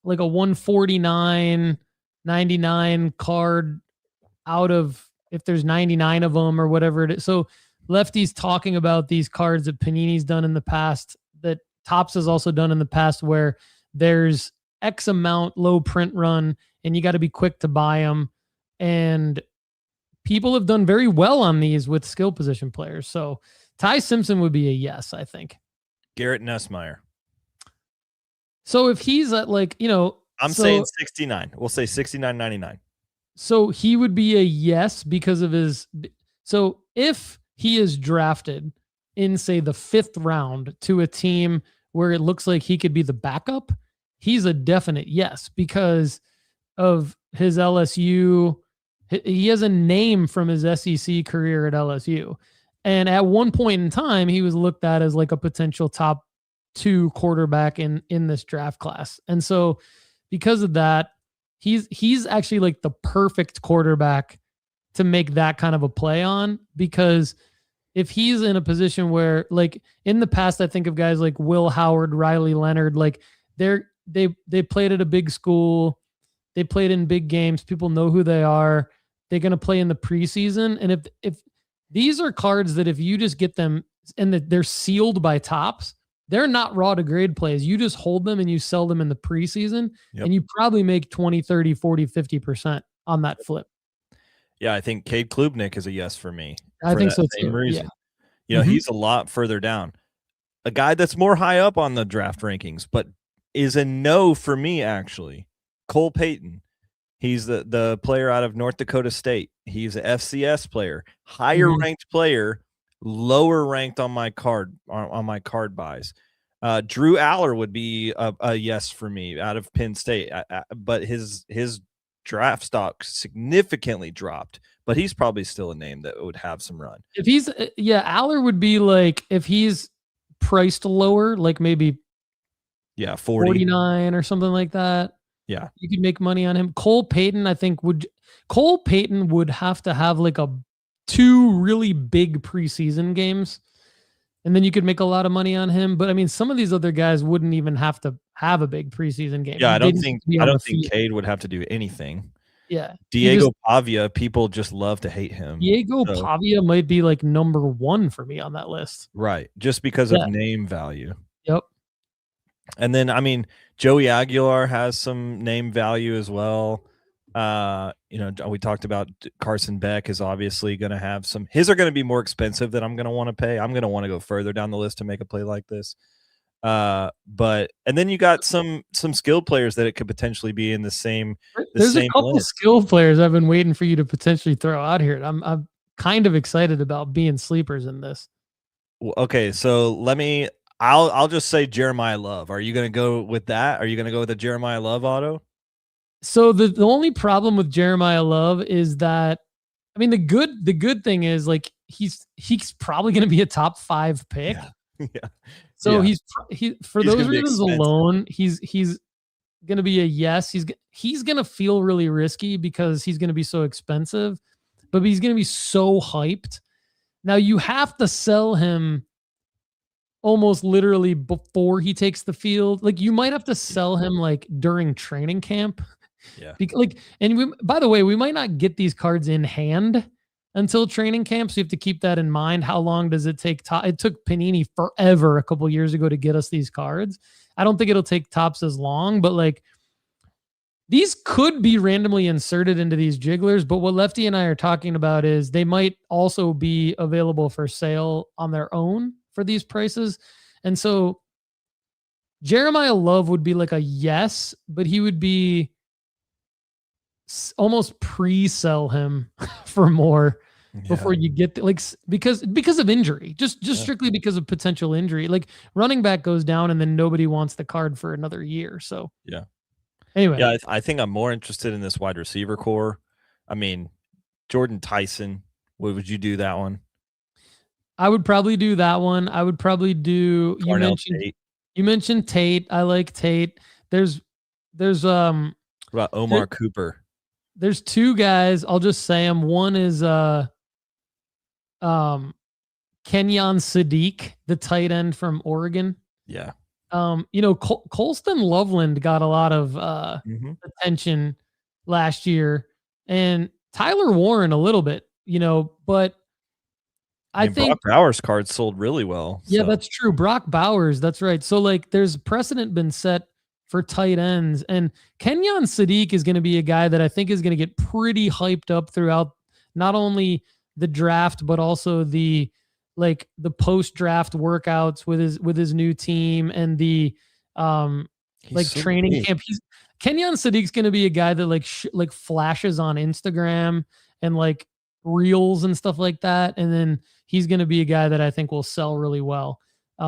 like a 149.99 card out of, if there's 99 of them or whatever it is. So Lefty's talking about these cards that Panini's done in the past, that Topps has also done in the past, where there's X amount low print run and you got to be quick to buy them. And people have done very well on these with skill position players. So Ty Simpson would be a yes, I think. Garrett Nussmeier. So if he's at I'm saying 69. We'll say 69.99. So he would be a yes because of his. So if he is drafted in, say, the 5th round to a team where it looks like he could be the backup, he's a definite yes because of his LSU. He has a name from his SEC career at LSU. And at one point in time, he was looked at as like a potential top 2 quarterback in this draft class. And so because of that, he's actually like the perfect quarterback to make that kind of a play on, because if he's in a position where, like in the past, I think of guys like Will Howard, Riley Leonard, like they played at a big school. They played in big games. People know who they are. They're going to play in the preseason. And if these are cards that if you just get them and that they're sealed by Topps, they're not raw to grade plays. You just hold them and you sell them in the preseason, and you probably make 20, 30, 40, 50% on that flip. Yeah, I think Cade Klubnik is a yes for me. I think so same too. reason. Yeah. He's a lot further down. A guy that's more high up on the draft rankings, but is a no for me, actually. Cole Payton. He's the player out of North Dakota State. He's an FCS player, higher ranked player, lower ranked on my card buys. Drew Aller would be a yes for me out of Penn State, but his draft stock significantly dropped. But he's probably still a name that would have some run. If he's Aller would be like, if he's priced lower, like maybe 49 or something like that. Yeah, you could make money on him. Cole Payton, I think would have to have like 2 really big preseason games, and then you could make a lot of money on him. But I mean, some of these other guys wouldn't even have to have a big preseason game. Yeah, I don't think Cade would have to do anything. Yeah, Diego Pavia, people just love to hate him. Pavia might be like number 1 for me on that list. Right, just because of name value. Yep. And then, I mean, Joey Aguilar has some name value as well. We talked about Carson Beck is obviously going to have some. His are going to be more expensive than I'm going to want to pay. I'm going to want to go further down the list to make a play like this. And then you got some skilled players that it could potentially be in the same. There's a couple skilled players I've been waiting for you to potentially throw out here. I'm kind of excited about being sleepers in this. Okay, so I'll just say Jeremiah Love. Are you going to go with that? Are you going to go with a Jeremiah Love auto? So the only problem with Jeremiah Love is that, I mean, the good thing is like he's probably going to be a top 5 pick. Yeah. So he's for those reasons alone, he's going to be a yes. He's going to feel really risky because he's going to be so expensive, but he's going to be so hyped. Now you have to sell him almost literally before he takes the field. Like you might have to sell him like during training camp. Yeah. By the way, we might not get these cards in hand until training camp. So you have to keep that in mind. How long does it take? It took Panini forever a couple years ago to get us these cards. I don't think it'll take Topps as long, but like these could be randomly inserted into these jigglers. But what Lefty and I are talking about is they might also be available for sale on their own for these prices. And so Jeremiah Love would be like a yes, but he would be almost pre-sell him for more before you get because of injury, just strictly because of potential injury. Like running back goes down and then nobody wants the card for another year. So anyway, I think I'm more interested in this wide receiver core. I mean, Jordan Tyson, would you do that one? I would probably do that one. I would probably do you mentioned Tate. I like Tate. There's what about Omar Cooper? There's two guys. I'll just say them. One is Kenyon Sadiq, the tight end from Oregon. Yeah. Colston Loveland got a lot of attention last year, and Tyler Warren a little bit, but I think Brock Bowers cards sold really well. Yeah, that's true. Brock Bowers, that's right. So like there's precedent been set for tight ends, and Kenyon Sadiq is going to be a guy that I think is going to get pretty hyped up throughout not only the draft, but also the post-draft workouts with his new team and the training camp. Kenyon Sadiq's going to be a guy that flashes on Instagram and like reels and stuff like that. And then he's going to be a guy that I think will sell really well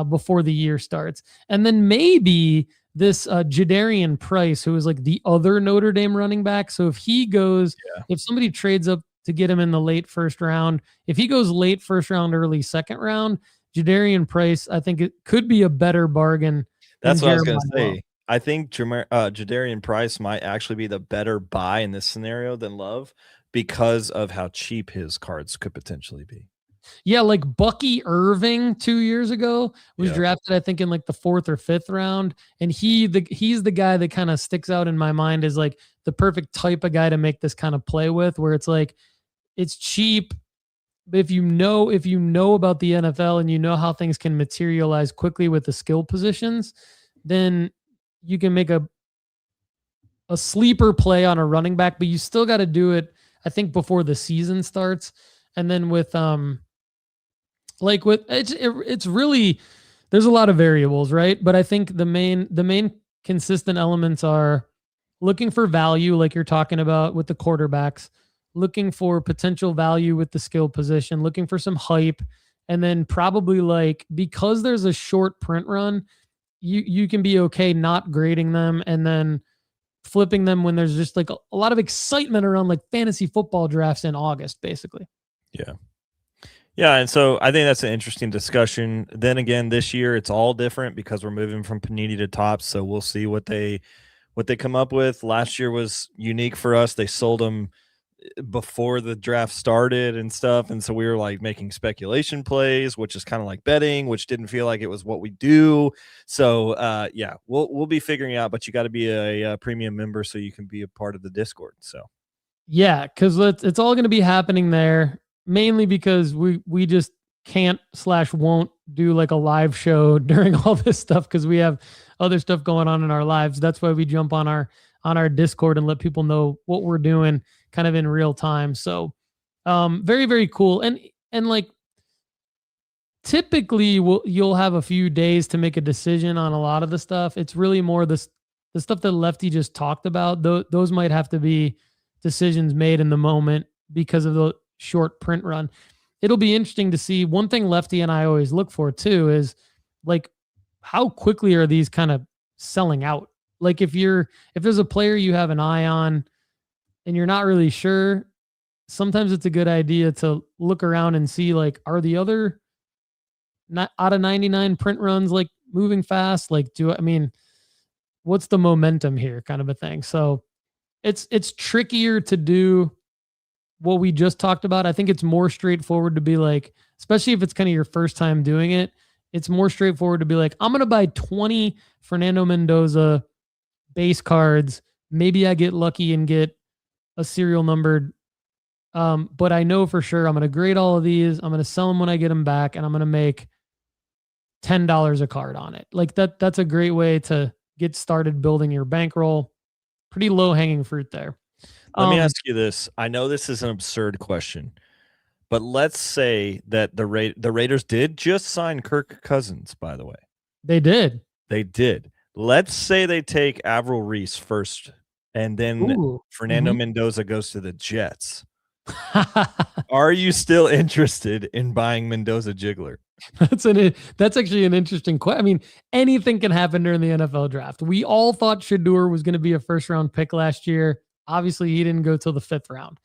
before the year starts. And then maybe this Jadarian Price, who is like the other Notre Dame running back. So if he goes, if somebody trades up to get him in the late first round, if he goes late first round, early second round, Jadarian Price, I think it could be a better bargain. That's what I was going to say. I think Jadarian Price might actually be the better buy in this scenario than Love because of how cheap his cards could potentially be. Yeah, like Bucky Irving 2 years ago was drafted, I think, in like the 4th or 5th round. And he's the guy that kind of sticks out in my mind as like the perfect type of guy to make this kind of play with, where it's like, it's cheap. But if you know about the NFL and you know how things can materialize quickly with the skill positions, then you can make a sleeper play on a running back, but you still got to do it, I think, before the season starts. And then with it's really, there's a lot of variables, right? But I think the main consistent elements are looking for value, like you're talking about with the quarterbacks, looking for potential value with the skill position, looking for some hype, and then probably because there's a short print run, you can be okay not grading them and then flipping them when there's just like a lot of excitement around like fantasy football drafts in August, basically. Yeah. Yeah. And so I think that's an interesting discussion. Then again, this year it's all different because we're moving from Panini to Topps. So we'll see what they come up with. Last year was unique for us. They sold them before the draft started and stuff. And so we were like making speculation plays, which is kind of like betting, which didn't feel like it was what we do. So we'll be figuring out, but you got to be a premium member so you can be a part of the Discord. So yeah, because it's all going to be happening there, mainly because we just can't/won't do like a live show during all this stuff because we have other stuff going on in our lives. That's why we jump on our Discord and let people know what we're doing kind of in real time. So very, very cool. And like typically you'll have a few days to make a decision on a lot of the stuff. It's really more the stuff that Lefty just talked about. Those might have to be decisions made in the moment because of the short print run. It'll be interesting to see. One thing Lefty and I always look for too is like how quickly are these kind of selling out? Like if there's a player you have an eye on and you're not really sure, sometimes it's a good idea to look around and see like, are the other out of 99 print runs like moving fast? Like, what's the momentum here kind of a thing? So it's trickier to do what we just talked about. I think it's more straightforward to be like, especially if it's kind of your first time doing it, it's more straightforward to be like, I'm going to buy 20 Fernando Mendoza base cards. Maybe I get lucky and get a serial numbered But I know for sure I'm going to grade all of these. I'm going to sell them when I get them back, and I'm going to make $10 a card on it. Like that's a great way to get started building your bankroll. Pretty low hanging fruit there. Let me ask you this. I know this is an absurd question, but let's say that the Raiders did just sign Kirk Cousins, by the way. They did. They did. Let's say they take Avril Reese first, and then Fernando Mendoza goes to the Jets. Are you still interested in buying Mendoza Jiggler? That's actually an interesting question. I mean, anything can happen during the NFL draft. We all thought Shedeur was going to be a first-round pick last year. Obviously, he didn't go till the 5th round.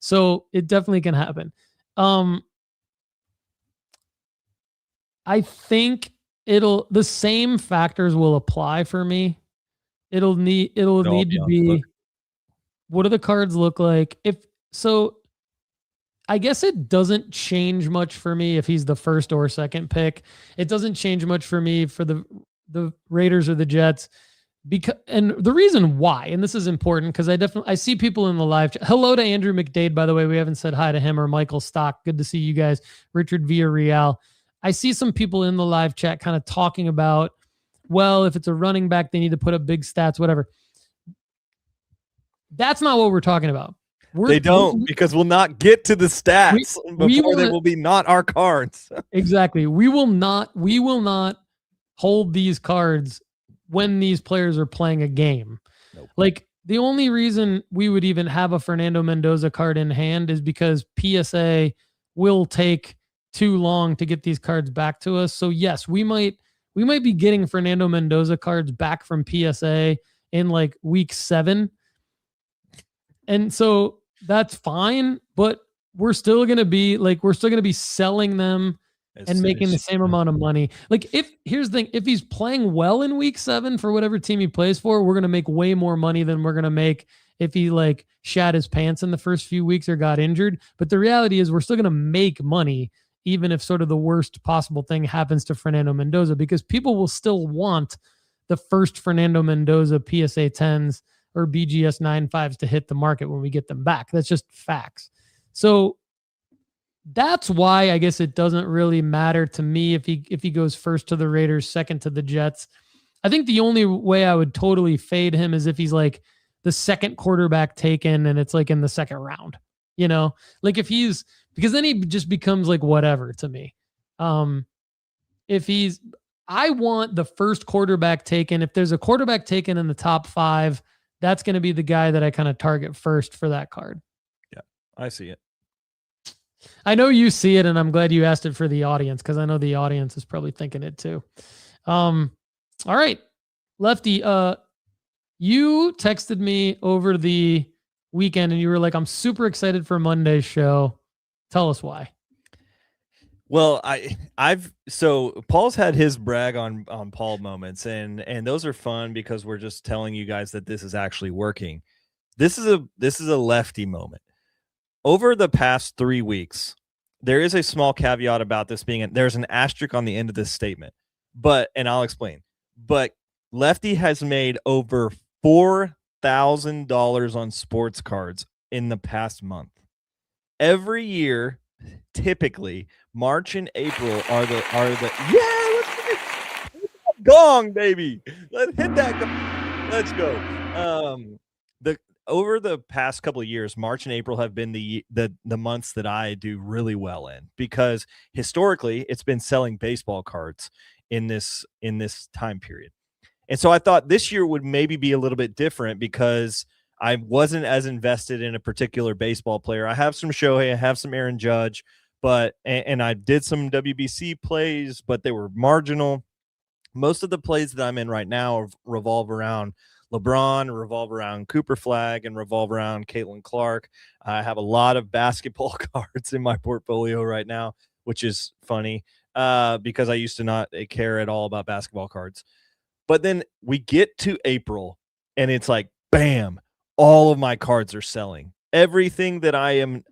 So it definitely can happen. I think the same factors will apply for me. It'll need to be, what do the cards look like? I guess it doesn't change much for me if he's the first or second pick. It doesn't change much for me for the Raiders or the Jets. And the reason why, and this is important because I see people in the live chat. Hello to Andrew McDade, by the way. We haven't said hi to him, or Michael Stock. Good to see you guys. Richard Villarreal. I see some people in the live chat kind of talking about, well, if it's a running back, they need to put up big stats, whatever. That's not what we're talking about. They don't, because we'll not get to the stats before they will be not our cards. Exactly. We will not hold these cards when these players are playing a game. Nope. Like, the only reason we would even have a Fernando Mendoza card in hand is because PSA will take too long to get these cards back to us. So yes, we might be getting Fernando Mendoza cards back from PSA in like week 7. And so that's fine, but we're still going to be selling them and making the same amount of money. Like, here's the thing, if he's playing well in week 7 for whatever team he plays for, we're going to make way more money than we're going to make if he like shat his pants in the first few weeks or got injured. But the reality is we're still going to make money even if sort of the worst possible thing happens to Fernando Mendoza, because people will still want the first Fernando Mendoza PSA 10s or BGS 95s to hit the market when we get them back. That's just facts. So that's why I guess it doesn't really matter to me if he goes first to the Raiders, second to the Jets. I think the only way I would totally fade him is if he's like the second quarterback taken and it's like in the second round, like because then he just becomes like whatever to me. I want the first quarterback taken. If there's a quarterback taken in the top 5, that's going to be the guy that I kind of target first for that card. Yeah, I see it. I know you see it, and I'm glad you asked it for the audience, because I know the audience is probably thinking it too. All right, Lefty, you texted me over the weekend and you were like, I'm super excited for Monday's show. Tell us why. Well, so Paul's had his brag on Paul moments, and those are fun because we're just telling you guys that this is actually working. This is a Lefty moment. Over the past 3 weeks, there is a small caveat about this there's an asterisk on the end of this statement, and I'll explain. But Lefty has made over $4,000 on sports cards in the past month. Every year, typically March and April are the let's hit that gong, baby. Let's hit that gong. Let's go. Over the past couple of years, March and April have been the months that I do really well in, because historically it's been selling baseball cards in this time period. And so I thought this year would maybe be a little bit different because I wasn't as invested in a particular baseball player. I have some Shohei, I have some Aaron Judge, and I did some WBC plays, but they were marginal. Most of the plays that I'm in right now revolve around LeBron, revolve around Cooper Flagg, and revolve around Caitlin Clark. I have a lot of basketball cards in my portfolio right now, which is funny because I used to not care at all about basketball cards. But then we get to April, and it's like, bam, all of my cards are selling. Everything that I am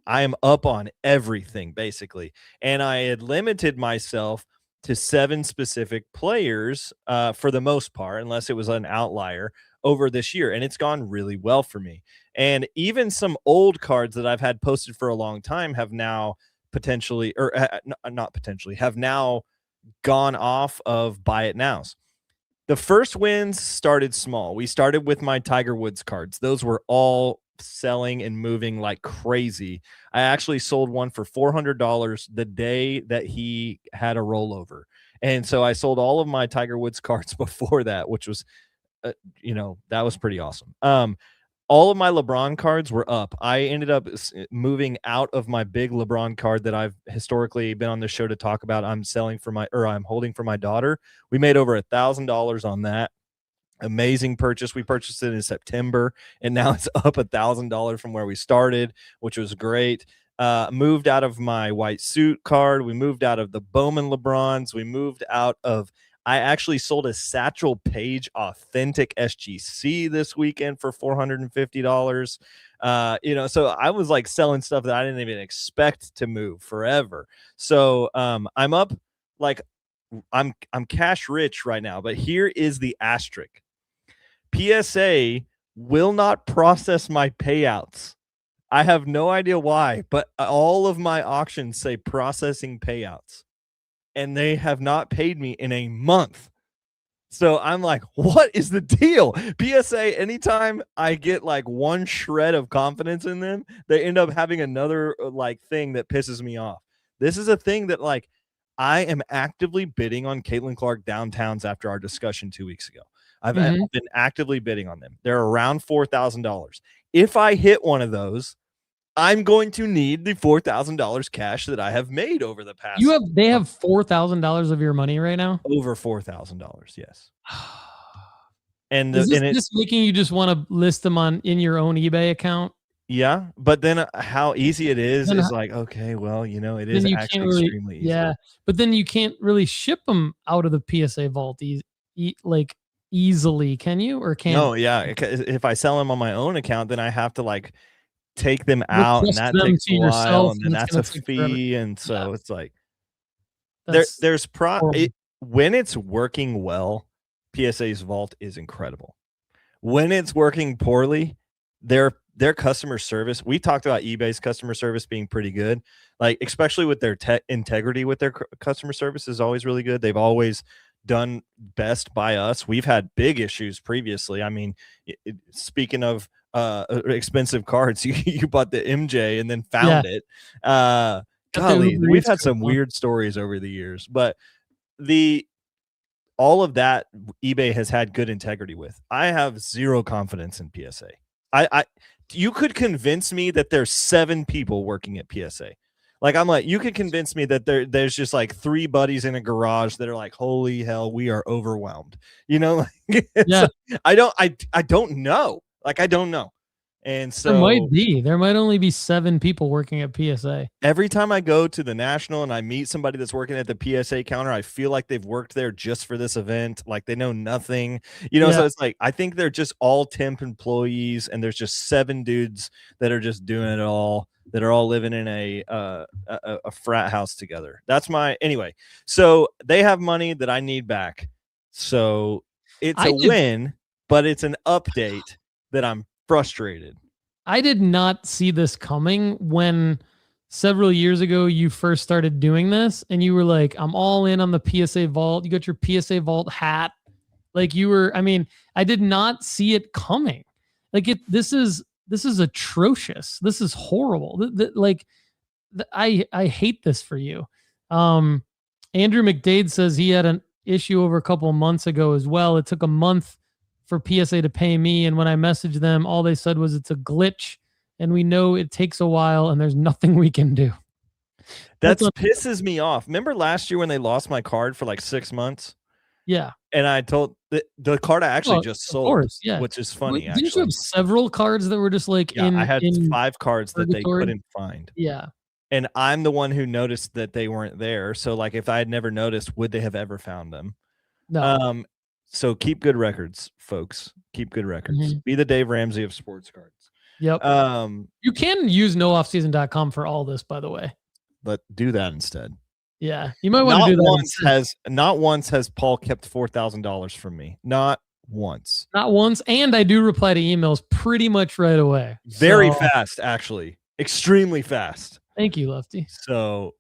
up on everything, basically. And I had limited myself to 7 specific players for the most part, unless it was an outlier. over this year, and it's gone really well for me. And even some old cards that I've had posted for a long time have now potentially, or not potentially, have now gone off of buy it nows. The first wins started small. We started with my Tiger Woods cards. Those were all selling and moving like crazy. I actually sold one for $400 the day that he had a rollover. And so I sold all of my Tiger Woods cards before that, which was, that was pretty awesome. All of my LeBron cards were up. I ended up moving out of my big LeBron card that I've historically been on the show to talk about. I'm holding for my daughter. We made over $1,000 on that. Amazing purchase. We purchased it in September, and now it's up $1,000 from where we started, which was great. Moved out of my white suit card. We moved out of the Bowman LeBrons. We moved out of, I actually sold a Satchel Paige authentic SGC this weekend for $450. So I was like selling stuff that I didn't even expect to move forever. So I'm up, like I'm cash rich right now, but here is the asterisk. PSA will not process my payouts. I have no idea why, but all of my auctions say processing payouts, and they have not paid me in a month. So I'm like, what is the deal? PSA, anytime I get like one shred of confidence in them, they end up having another like thing that pisses me off. This is a thing that like I am actively bidding on Caitlin Clark downtowns after our discussion 2 weeks ago. I've been actively bidding on them. They're around $4,000. If I hit one of those, I'm going to need the $4,000 cash that I have made over the past. They have $4,000 of your money right now? Over $4,000, yes. And is this making you just want to list them in your own eBay account? Yeah, but then how easy it is like, okay, well, it is actually extremely easy. Yeah, but then you can't really ship them out of the PSA vault easily, can you? Or can? No, yeah. If I sell them on my own account, then I have to like take them out, and that takes a while, and then that's a fee, and so it's like when it's working well, PSA's vault is incredible. When it's working poorly, their customer service, we talked about eBay's customer service being pretty good, like especially with their integrity with their customer service is always really good. They've always done best by us. We've had big issues previously. I mean, speaking of expensive cards, you bought the MJ and then found it. Golly, we've had some weird stories over the years, but all of that eBay has had good integrity with. I have zero confidence in PSA. You could convince me that there's 7 people working at PSA. Like, I'm like, you could convince me that there's just like 3 buddies in a garage that are like, holy hell, we are overwhelmed. Yeah. I don't know. Like, I don't know. And so there might only be 7 people working at PSA. Every time I go to the National and I meet somebody that's working at the PSA counter, I feel like they've worked there just for this event. Like they know nothing, so it's like, I think they're just all temp employees, and there's just 7 dudes that are just doing it all, that are all living in a frat house together. Anyway. So they have money that I need back. So it's a win, but it's an update that I'm frustrated. I did not see this coming when several years ago you first started doing this, and you were like, I'm all in on the PSA vault. You got your PSA vault hat. Like I did not see it coming. Like this is atrocious. This is horrible. I hate this for you. Andrew McDade says he had an issue over a couple of months ago as well. It took a month for PSA to pay me, and when I messaged them, all they said was it's a glitch, and we know it takes a while, and there's nothing we can do. That pisses me off. Remember last year when they lost my card for like 6 months? Yeah. And I told the card I actually just sold, course, yeah. Which is funny. Didn't you have several cards that were just like I had 5 cards that they couldn't find. Yeah. And I'm the one who noticed that they weren't there. So like, if I had never noticed, would they have ever found them? No. So keep good records, folks. Keep good records. Be the Dave Ramsey of sports cards. Yep. You can use nooffseason.com for all this, by the way. But do that instead. Yeah. You might want to do that. Not once has Paul kept $4,000 from me. Not once. Not once. And I do reply to emails pretty much right away. Very fast, actually. Extremely fast. Thank you, Lefty. So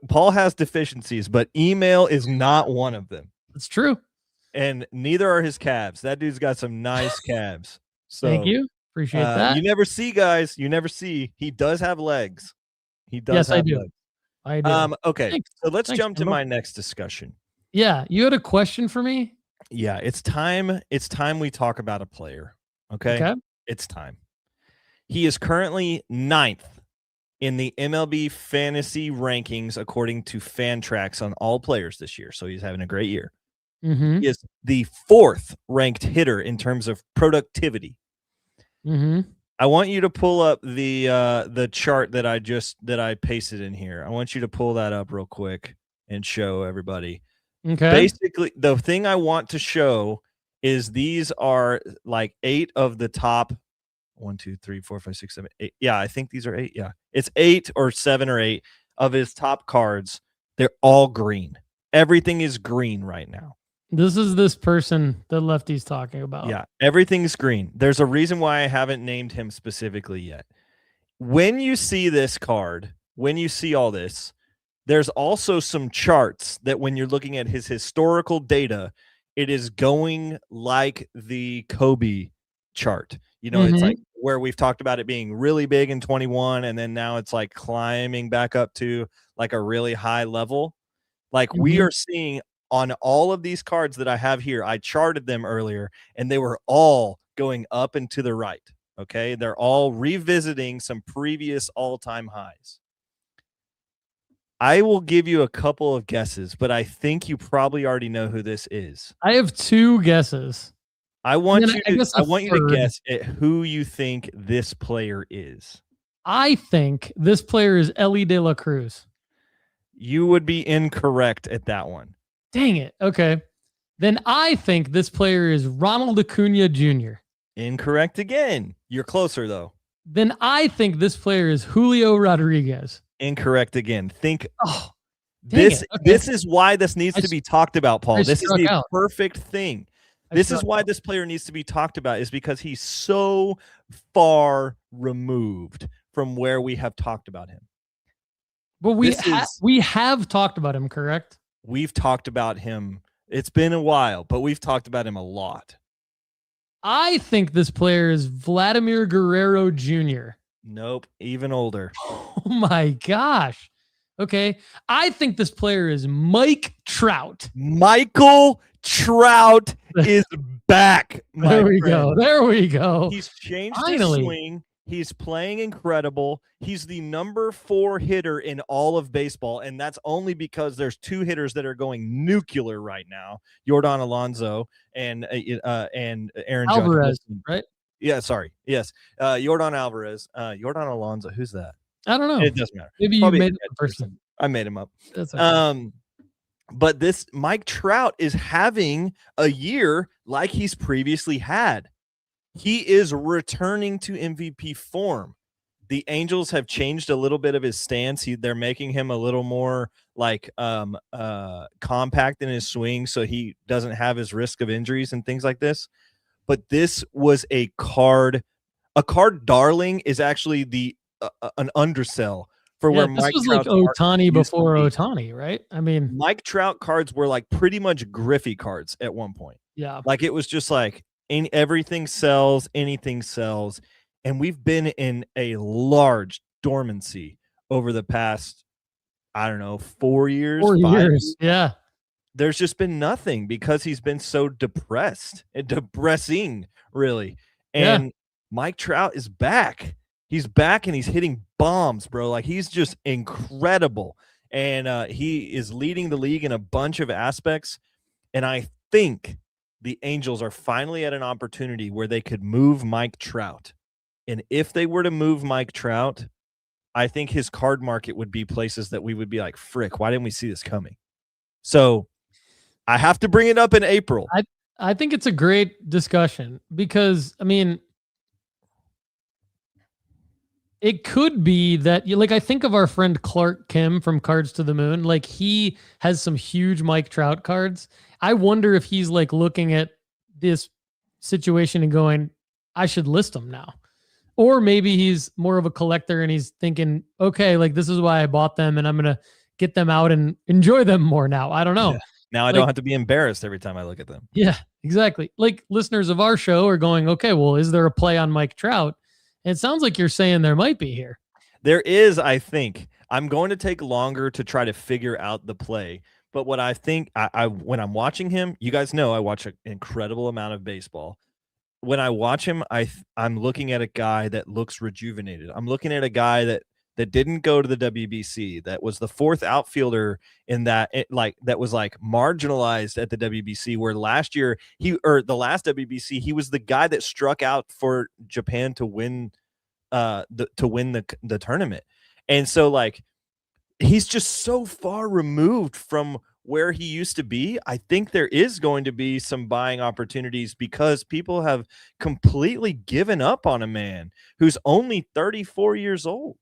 Paul has deficiencies, but email is not one of them. That's true. And neither are his calves. That dude's got some nice calves. So thank you. Appreciate that. You never see, guys. You never see. He does have legs. He does have legs. I do. Okay. Thanks. So let's jump to my next discussion. Yeah. You had a question for me? Yeah, it's time. It's time we talk about a player. Okay. It's time. He is currently 9th in the MLB fantasy rankings according to Fantrax on all players this year. So he's having a great year. Mm-hmm. He is the 4th ranked hitter in terms of productivity. Mm-hmm. I want you to pull up the chart that I pasted in here. I want you to pull that up real quick and show everybody. Okay. Basically, the thing I want to show is these are like 8 of the top 1, 2, 3, 4, 5, 6, 7, 8. Yeah, I think these are 8. Yeah, it's 8 or 7 or 8 of his top cards. They're all green. Everything is green right now. This is this person that Lefty's talking about. Yeah, everything's green. There's a reason why I haven't named him specifically yet. When you see this card, when you see all this, there's also some charts that when you're looking at his historical data, it is going like the Kobe chart. You know, it's like where we've talked about it being really big in 21, and then now it's like climbing back up to like a really high level. Like we are seeing on all of these cards that I have here, I charted them earlier, and they were all going up and to the right. Okay. They're all revisiting some previous all-time highs. I will give you a couple of guesses, but I think you probably already know who this is. I have 2 guesses. I want you to guess at who you think this player is. I think this player is Ellie De La Cruz. You would be incorrect at that one. Dang it. Okay. Then I think this player is Ronald Acuna Jr. Incorrect again. You're closer, though. Then I think this player is Julio Rodriguez. Incorrect again. This is why this needs to be talked about, Paul. This is the perfect thing. This is why this player needs to be talked about, is because he's so far removed from where we have talked about him. But we have talked about him, correct? We've talked about him. It's been a while, but we've talked about him a lot. I think this player is Vladimir Guerrero Jr. Nope, even older. Oh my gosh. Okay. I think this player is Mike Trout. Michael Trout is back. There we go. He's changed his swing. He's playing incredible. He's the number 4 hitter in all of baseball, and that's only because there's 2 hitters that are going nuclear right now: Yordan Alonso and Aaron Alvarez, Judge. right? Yeah, sorry. Yes, Yordan Alvarez. Yordan Alonso. Who's that? I don't know. It doesn't matter. Maybe you made it person. I made him up. That's okay. But this Mike Trout is having a year like he's previously had. He is returning to MVP form. The Angels have changed a little bit of his stance. They're making him a little more like compact in his swing, so he doesn't have his risk of injuries and things like this. But this was a card darling is actually an undersell for where Mike was Trout's like Ohtani before Ohtani, right? I mean, Mike Trout cards were like pretty much Griffey cards at one point. Yeah. Like it was just like everything sells, anything sells. And we've been in a large dormancy over the past, I don't know, 4 years. 4 years. Yeah. There's just been nothing because he's been so depressed and depressing, really. And Mike Trout is back. He's back and he's hitting bombs, bro. Like he's just incredible. And he is leading the league in a bunch of aspects. And I think the Angels are finally at an opportunity where they could move Mike Trout. And if they were to move Mike Trout, I think his card market would be places that we would be like, frick, why didn't we see this coming? So I have to bring it up in April. I think it's a great discussion because, I mean, it could be that, like, I think of our friend Clark Kim from Cards to the Moon. Like, he has some huge Mike Trout cards. I wonder if he's like looking at this situation and going, I should list them now. Or maybe he's more of a collector and he's thinking, okay, like this is why I bought them and I'm going to get them out and enjoy them more now. I don't know. Yeah. Now I don't have to be embarrassed every time I look at them. Yeah, exactly. Like listeners of our show are going, okay, well, is there a play on Mike Trout? And it sounds like you're saying there might be here. There is, I think. I'm going to take longer to try to figure out the play. But what I think, I when I'm watching him, you guys know I watch an incredible amount of baseball. When I watch him, I'm looking at a guy that looks rejuvenated. I'm looking at a guy that didn't go to the WBC, that was the fourth outfielder in that that was like marginalized at the WBC, where last year the last WBC, he was the guy that struck out for Japan to win the tournament. And so like he's just so far removed from where he used to be. I think there is going to be some buying opportunities because people have completely given up on a man who's only 34 years old.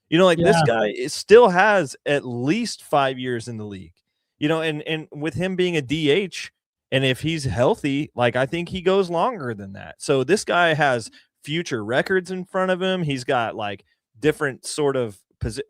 You know, like this guy still has at least 5 years in the league, you know, and with him being a DH, and if he's healthy, like I think he goes longer than that. So this guy has future records in front of him. He's got like different sort of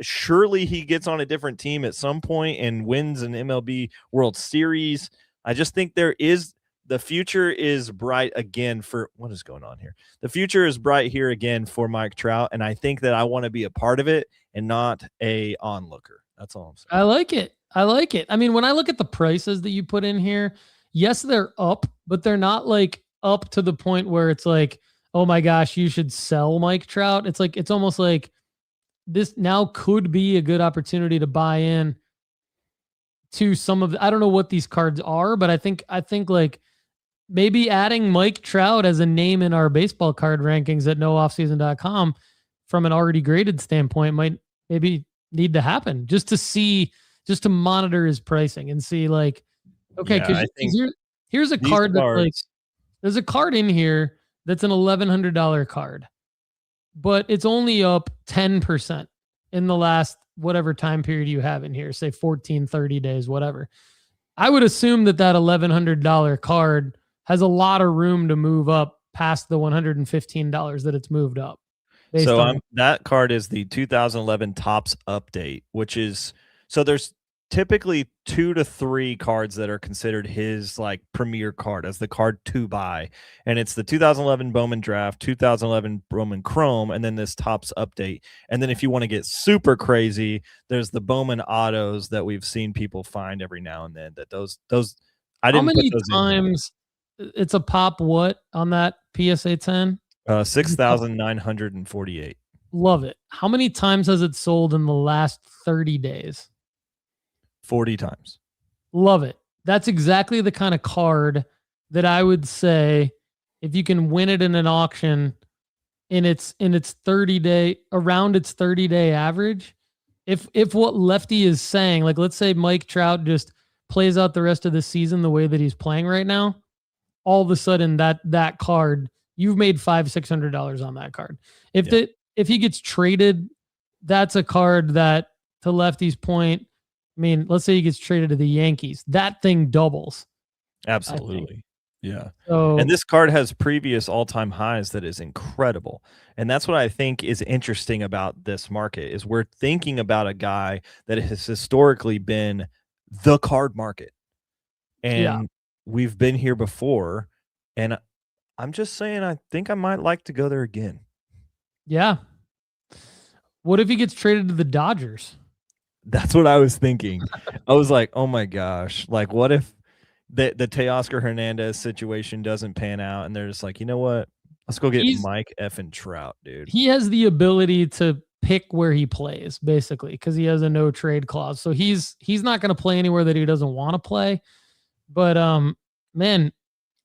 surely he gets on a different team at some point and wins an MLB World Series. I just think the future is bright again for what is going on here. The future is bright here again for Mike Trout, and I think that I want to be a part of it and not a onlooker. That's all I'm saying. I like it. I mean, when I look at the prices that you put in here, yes, they're up, but they're not like up to the point where it's like, oh my gosh, you should sell Mike Trout. It's like, it's almost like this now could be a good opportunity to buy in to some of I don't know what these cards are, but I think like maybe adding Mike Trout as a name in our baseball card rankings at nooffseason.com from an already graded standpoint might maybe need to happen just to monitor his pricing and see like, okay, because here's a card that like there's a card in here that's an $1,100 card, but it's only up 10% in the last whatever time period you have in here, say 14, 30 days, whatever. I would assume that $1,100 card has a lot of room to move up past the $115 that it's moved up. So that card is the 2011 Topps update, which is, so there's typically 2 to 3 cards that are considered his like premier card as the card to buy. And it's the 2011 Bowman Draft, 2011 Bowman Chrome, and then this Topps update. And then if you want to get super crazy, there's the Bowman autos that we've seen people find every now and then that those I didn't. How many times it's a pop what on that PSA 10? 6,948. Love it. How many times has it sold in the last 30 days? 40 times. Love it. That's exactly the kind of card that I would say if you can win it in an auction in its 30-day around its 30-day average. If what Lefty is saying, like let's say Mike Trout just plays out the rest of the season the way that he's playing right now, all of a sudden that card, you've made $500-600 on that card. If he gets traded, that's a card that, to Lefty's point, I mean, let's say he gets traded to the Yankees. That thing doubles. Absolutely. Yeah. So, and this card has previous all-time highs that is incredible. And that's what I think is interesting about this market is we're thinking about a guy that has historically been the card market. And we've been here before. And I'm just saying, I think I might like to go there again. Yeah. What if he gets traded to the Dodgers? That's what I was thinking. I was like, oh my gosh. Like, what if the Teoscar Hernandez situation doesn't pan out and they're just like, you know what? Let's go get Mike effing Trout, dude. He has the ability to pick where he plays, basically, because he has a no trade clause. So he's not going to play anywhere that he doesn't want to play. But man,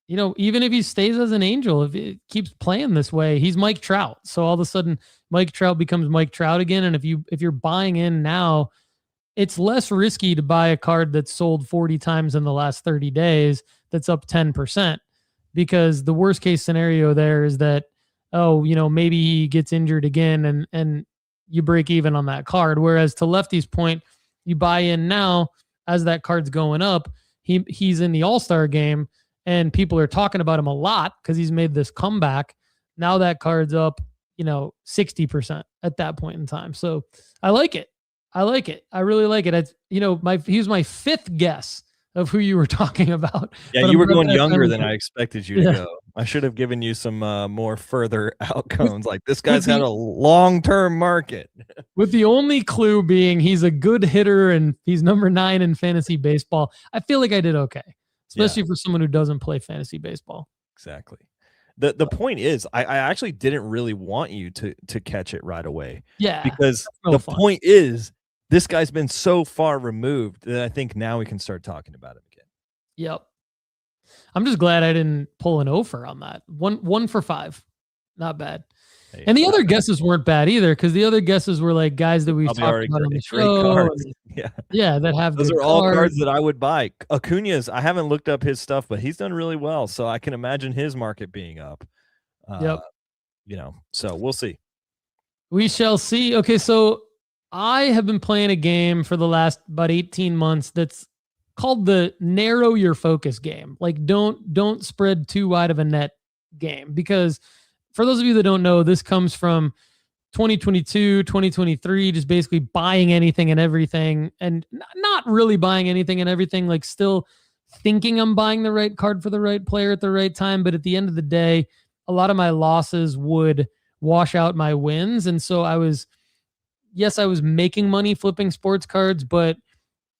you know, even if he stays as an Angel, if it keeps playing this way, he's Mike Trout. So all of a sudden, Mike Trout becomes Mike Trout again. And if you're buying in now, it's less risky to buy a card that's sold 40 times in the last 30 days that's up 10%, because the worst case scenario there is that, oh, you know, maybe he gets injured again and you break even on that card. Whereas to Lefty's point, you buy in now as that card's going up, he's in the All-Star game and people are talking about him a lot because he's made this comeback. Now that card's up, 60% at that point in time. So I like it. I really like it. He was my fifth guess of who you were talking about. Yeah, you were going younger than I expected you to go. I should have given you some more further outcomes. Like, this guy's had a long-term market. With the only clue being he's a good hitter and he's number 9 in fantasy baseball. I feel like I did okay, especially for someone who doesn't play fantasy baseball. Exactly. The point is, I actually didn't really want you to catch it right away. Yeah. Because the point is, this guy's been so far removed that I think now we can start talking about him again. Yep. I'm just glad I didn't pull an offer on that. One for 5. Not bad. Hey, and the other guesses weren't bad either, because the other guesses were like guys that we've talked about on the show. Yeah, that have those are all cards that I would buy. Acuna's, I haven't looked up his stuff, but he's done really well, so I can imagine his market being up. So we'll see. We shall see. Okay, so I have been playing a game for the last about 18 months that's called the narrow your focus game. Like, don't spread too wide of a net game, because for those of you that don't know, this comes from 2022, 2023, just basically buying anything and everything, and not really buying anything and everything, like still thinking I'm buying the right card for the right player at the right time. But at the end of the day, a lot of my losses would wash out my wins. And so I was making money flipping sports cards, but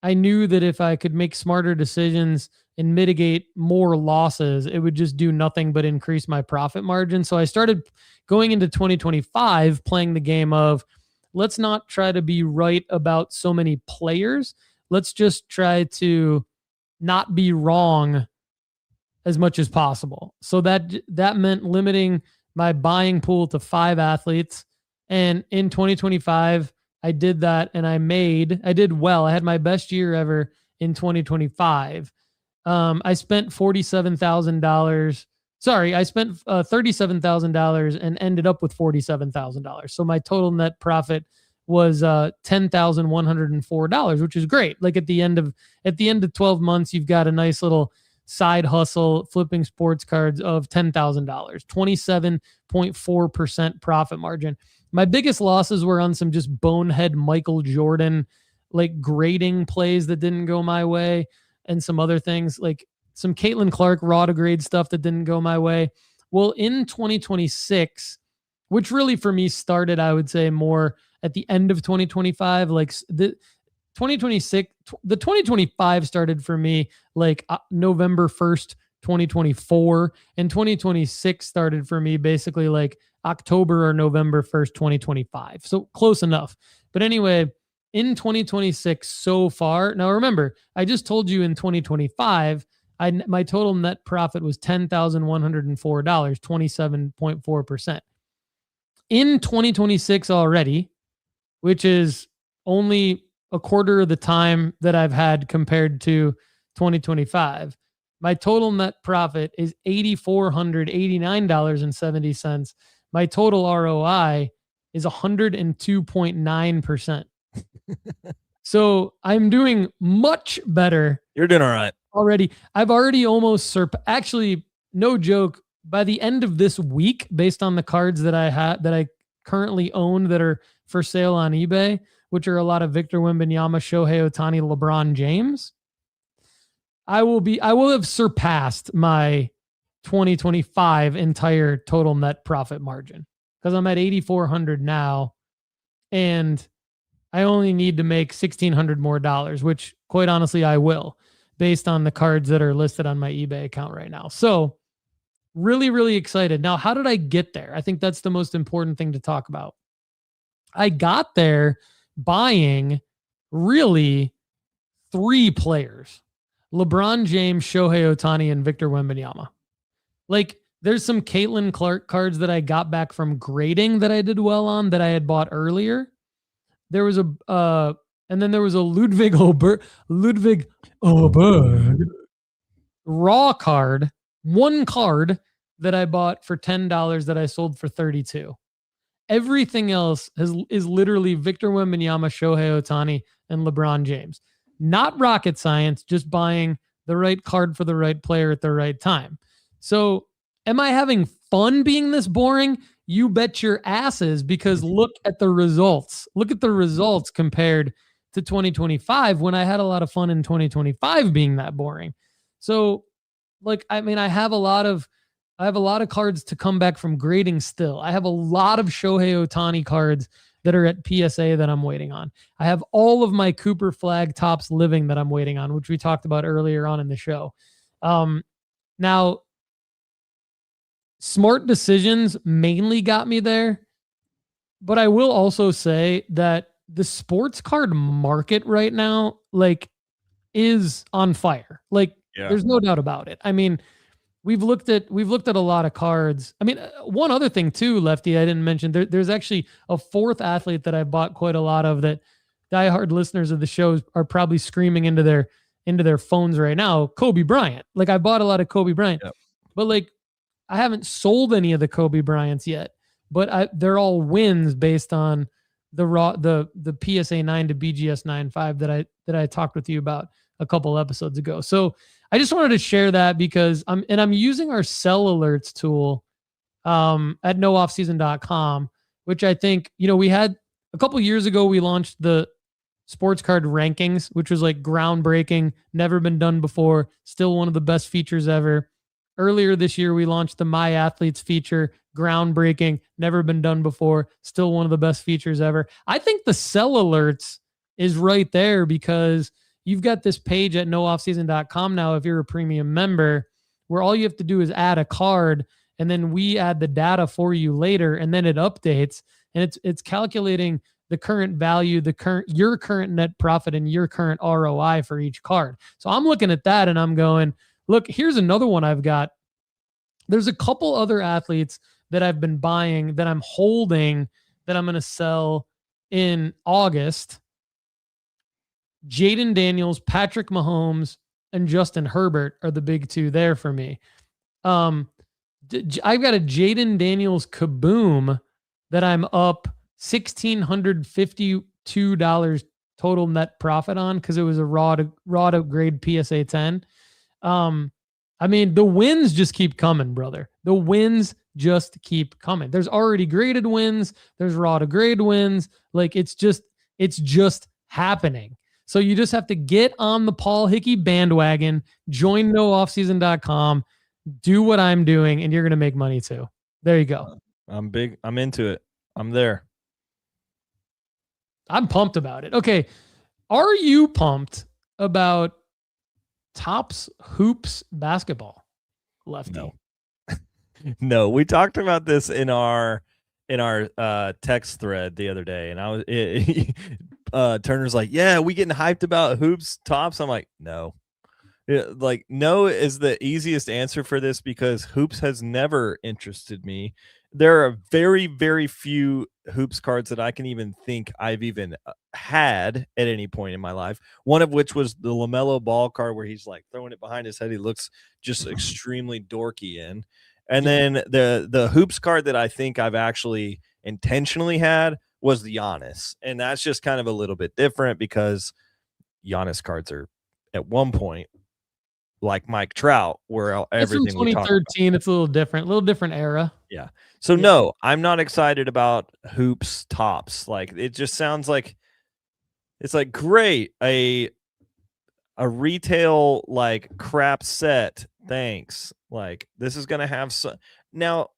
I knew that if I could make smarter decisions and mitigate more losses, it would just do nothing but increase my profit margin. So I started going into 2025 playing the game of, let's not try to be right about so many players. Let's just try to not be wrong as much as possible. So that meant limiting my buying pool to 5 athletes. And in 2025, I did that, and I did well. I had my best year ever in 2025. I spent $47,000. Sorry, I spent $37,000 and ended up with $47,000. So my total net profit was $10,104, which is great. Like at the end of 12 months, you've got a nice little side hustle flipping sports cards of $10,000, 27.4% profit margin. My biggest losses were on some just bonehead Michael Jordan, like grading plays that didn't go my way, and some other things like some Caitlin Clark raw to grade stuff that didn't go my way. Well, in 2026, which really for me started, I would say, more at the end of 2025, like the 2025 started for me like November 1st, 2024, and 2026 started for me basically like October or November 1st, 2025. So close enough. But anyway, in 2026 so far, now remember, I just told you in 2025, my total net profit was $10,104, 27.4%. In 2026 already, which is only a quarter of the time that I've had compared to 2025, my total net profit is $8,489.70. My total ROI is 102.9%. So I'm doing much better. You're doing all right already. I've already almost actually, no joke, by the end of this week, based on the cards that I currently own that are for sale on eBay, which are a lot of Victor Wembanyama, Shohei Ohtani, LeBron James, I will have surpassed my 2025 entire total net profit margin, because I'm at 8,400 now, and I only need to make $1,600 more, which quite honestly I will, based on the cards that are listed on my eBay account right now. So really, really excited. Now, how did I get there? I think that's the most important thing to talk about. I got there buying really 3 players: LeBron James, Shohei Ohtani, and Victor Wembanyama. Like, there's some Caitlin Clark cards that I got back from grading that I did well on that I had bought earlier. There was and then there was a Ludwig Oberg raw card, one card that I bought for $10 that I sold for $32. Everything else is literally Victor Wembanyama, Shohei Ohtani, and LeBron James. Not rocket science, just buying the right card for the right player at the right time. So am I having fun being this boring? You bet your asses, because look at the results. Look at the results compared to 2025 when I had a lot of fun in 2025 being that boring. So like, I mean, I have a lot of cards to come back from grading still. I have a lot of Shohei Ohtani cards that are at PSA that I'm waiting on. I have all of my Cooper Flagg Topps living that I'm waiting on, which we talked about earlier on in the show. Now, smart decisions mainly got me there, but I will also say that the sports card market right now, like, is on fire. Like, there's no doubt about it. I mean, we've looked at a lot of cards. I mean, one other thing too, Lefty, I didn't mention. There's actually a fourth athlete that I bought quite a lot of that diehard listeners of the show are probably screaming into their phones right now. Kobe Bryant. Like, I bought a lot of Kobe Bryant, but like, I haven't sold any of the Kobe Bryants yet. But they're all wins based on the PSA 9 to BGS 9.5 that I talked with you about a couple episodes ago. So I just wanted to share that because I'm using our sell alerts tool at nooffseason.com, which I think, we had a couple years ago, we launched the sports card rankings, which was like groundbreaking, never been done before, still one of the best features ever. Earlier this year, we launched the My Athletes feature, groundbreaking, never been done before, still one of the best features ever. I think the sell alerts is right there because you've got this page at nooffseason.com now if you're a premium member where all you have to do is add a card and then we add the data for you later and then it updates and it's calculating the current value, your current net profit and your current ROI for each card. So I'm looking at that and I'm going, look, here's another one I've got. There's a couple other athletes that I've been buying that I'm holding that I'm going to sell in August. Jaden Daniels, Patrick Mahomes, and Justin Herbert are the big two there for me. I've got a Jaden Daniels Kaboom that I'm up $1,652 total net profit on because it was a raw to grade PSA 10. I mean, the wins just keep coming, brother. The wins just keep coming. There's already graded wins. There's raw to grade wins. Like, it's just happening. So you just have to get on the Paul Hickey bandwagon, join nooffseason.com, do what I'm doing, and you're going to make money too. There you go. I'm big. I'm into it. I'm there. I'm pumped about it. Okay. Are you pumped about Topps Hoops basketball, Lefty? No. No, we talked about this in our text thread the other day, and I was Turner's like, yeah, we getting hyped about Hoops Topps. I'm like, no. Like, no is the easiest answer for this because Hoops has never interested me. There are very, very few Hoops cards that I can even think I've even had at any point in my life. One of which was the LaMelo Ball card where he's like throwing it behind his head. He looks just extremely dorky in. And then the Hoops card that I think I've actually intentionally had was the Giannis. And that's just kind of a little bit different because Giannis cards are at one point like Mike Trout, where everything it's from 2013. It's a little different era. Yeah. So no, I'm not excited about Hoops Topps. Like, it just sounds like it's like great, a retail like crap set. Thanks. Like, this is gonna have some now.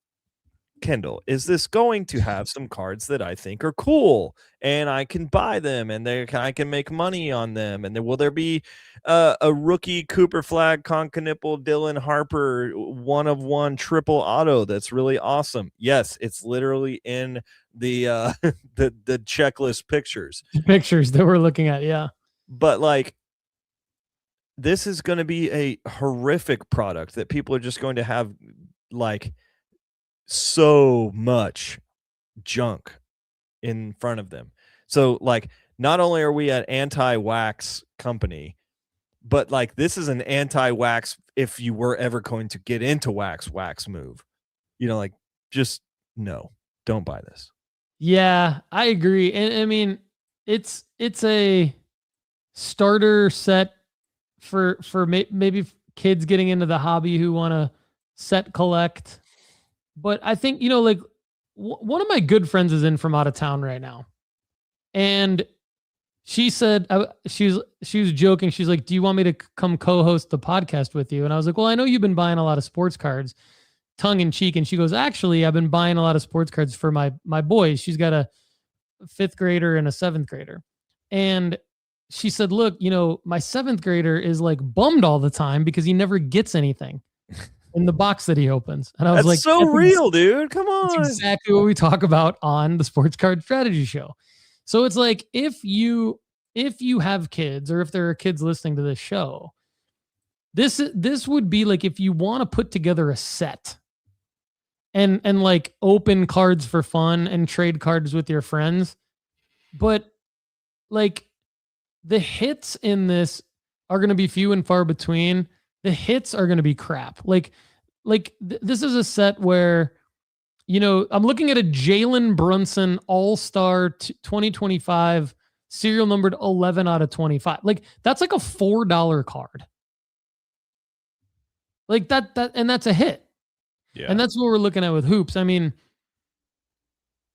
Kendall, is this going to have some cards that I think are cool and I can buy them and I can make money on them? And will there be a rookie Cooper Flagg, Concanipple, Dylan Harper, 1/1 triple auto that's really awesome? Yes, it's literally in the the checklist pictures that we're looking at. Yeah. But like, this is going to be a horrific product that people are just going to have like so much junk in front of them. So like, not only are we an anti-wax company, but like, this is an anti-wax if you were ever going to get into wax move. Like, just no, don't buy this. Yeah, I agree. And I mean, it's a starter set for maybe kids getting into the hobby who want to set collect. But I think, like one of my good friends is in from out of town right now. And she said, she was joking. She's like, do you want me to come co-host the podcast with you? And I was like, well, I know you've been buying a lot of sports cards, tongue in cheek. And she goes, actually, I've been buying a lot of sports cards for my boys. She's got a 5th grader and a 7th grader. And she said, look, my 7th grader is like bummed all the time because he never gets anything in the box that he opens. And I was That's so real, dude. Come on. That's exactly what we talk about on the Sports Card Strategy Show. So it's like, if you have kids, or if there are kids listening to this show, this would be like, if you want to put together a set and like open cards for fun and trade cards with your friends, but like the hits in this are going to be few and far between. The hits are going to be crap. This is a set where, I'm looking at a Jalen Brunson All-Star 2025 serial numbered 11 out of 25. Like, that's like a $4 card. Like and that's a hit. Yeah. And that's what we're looking at with hoops. I mean,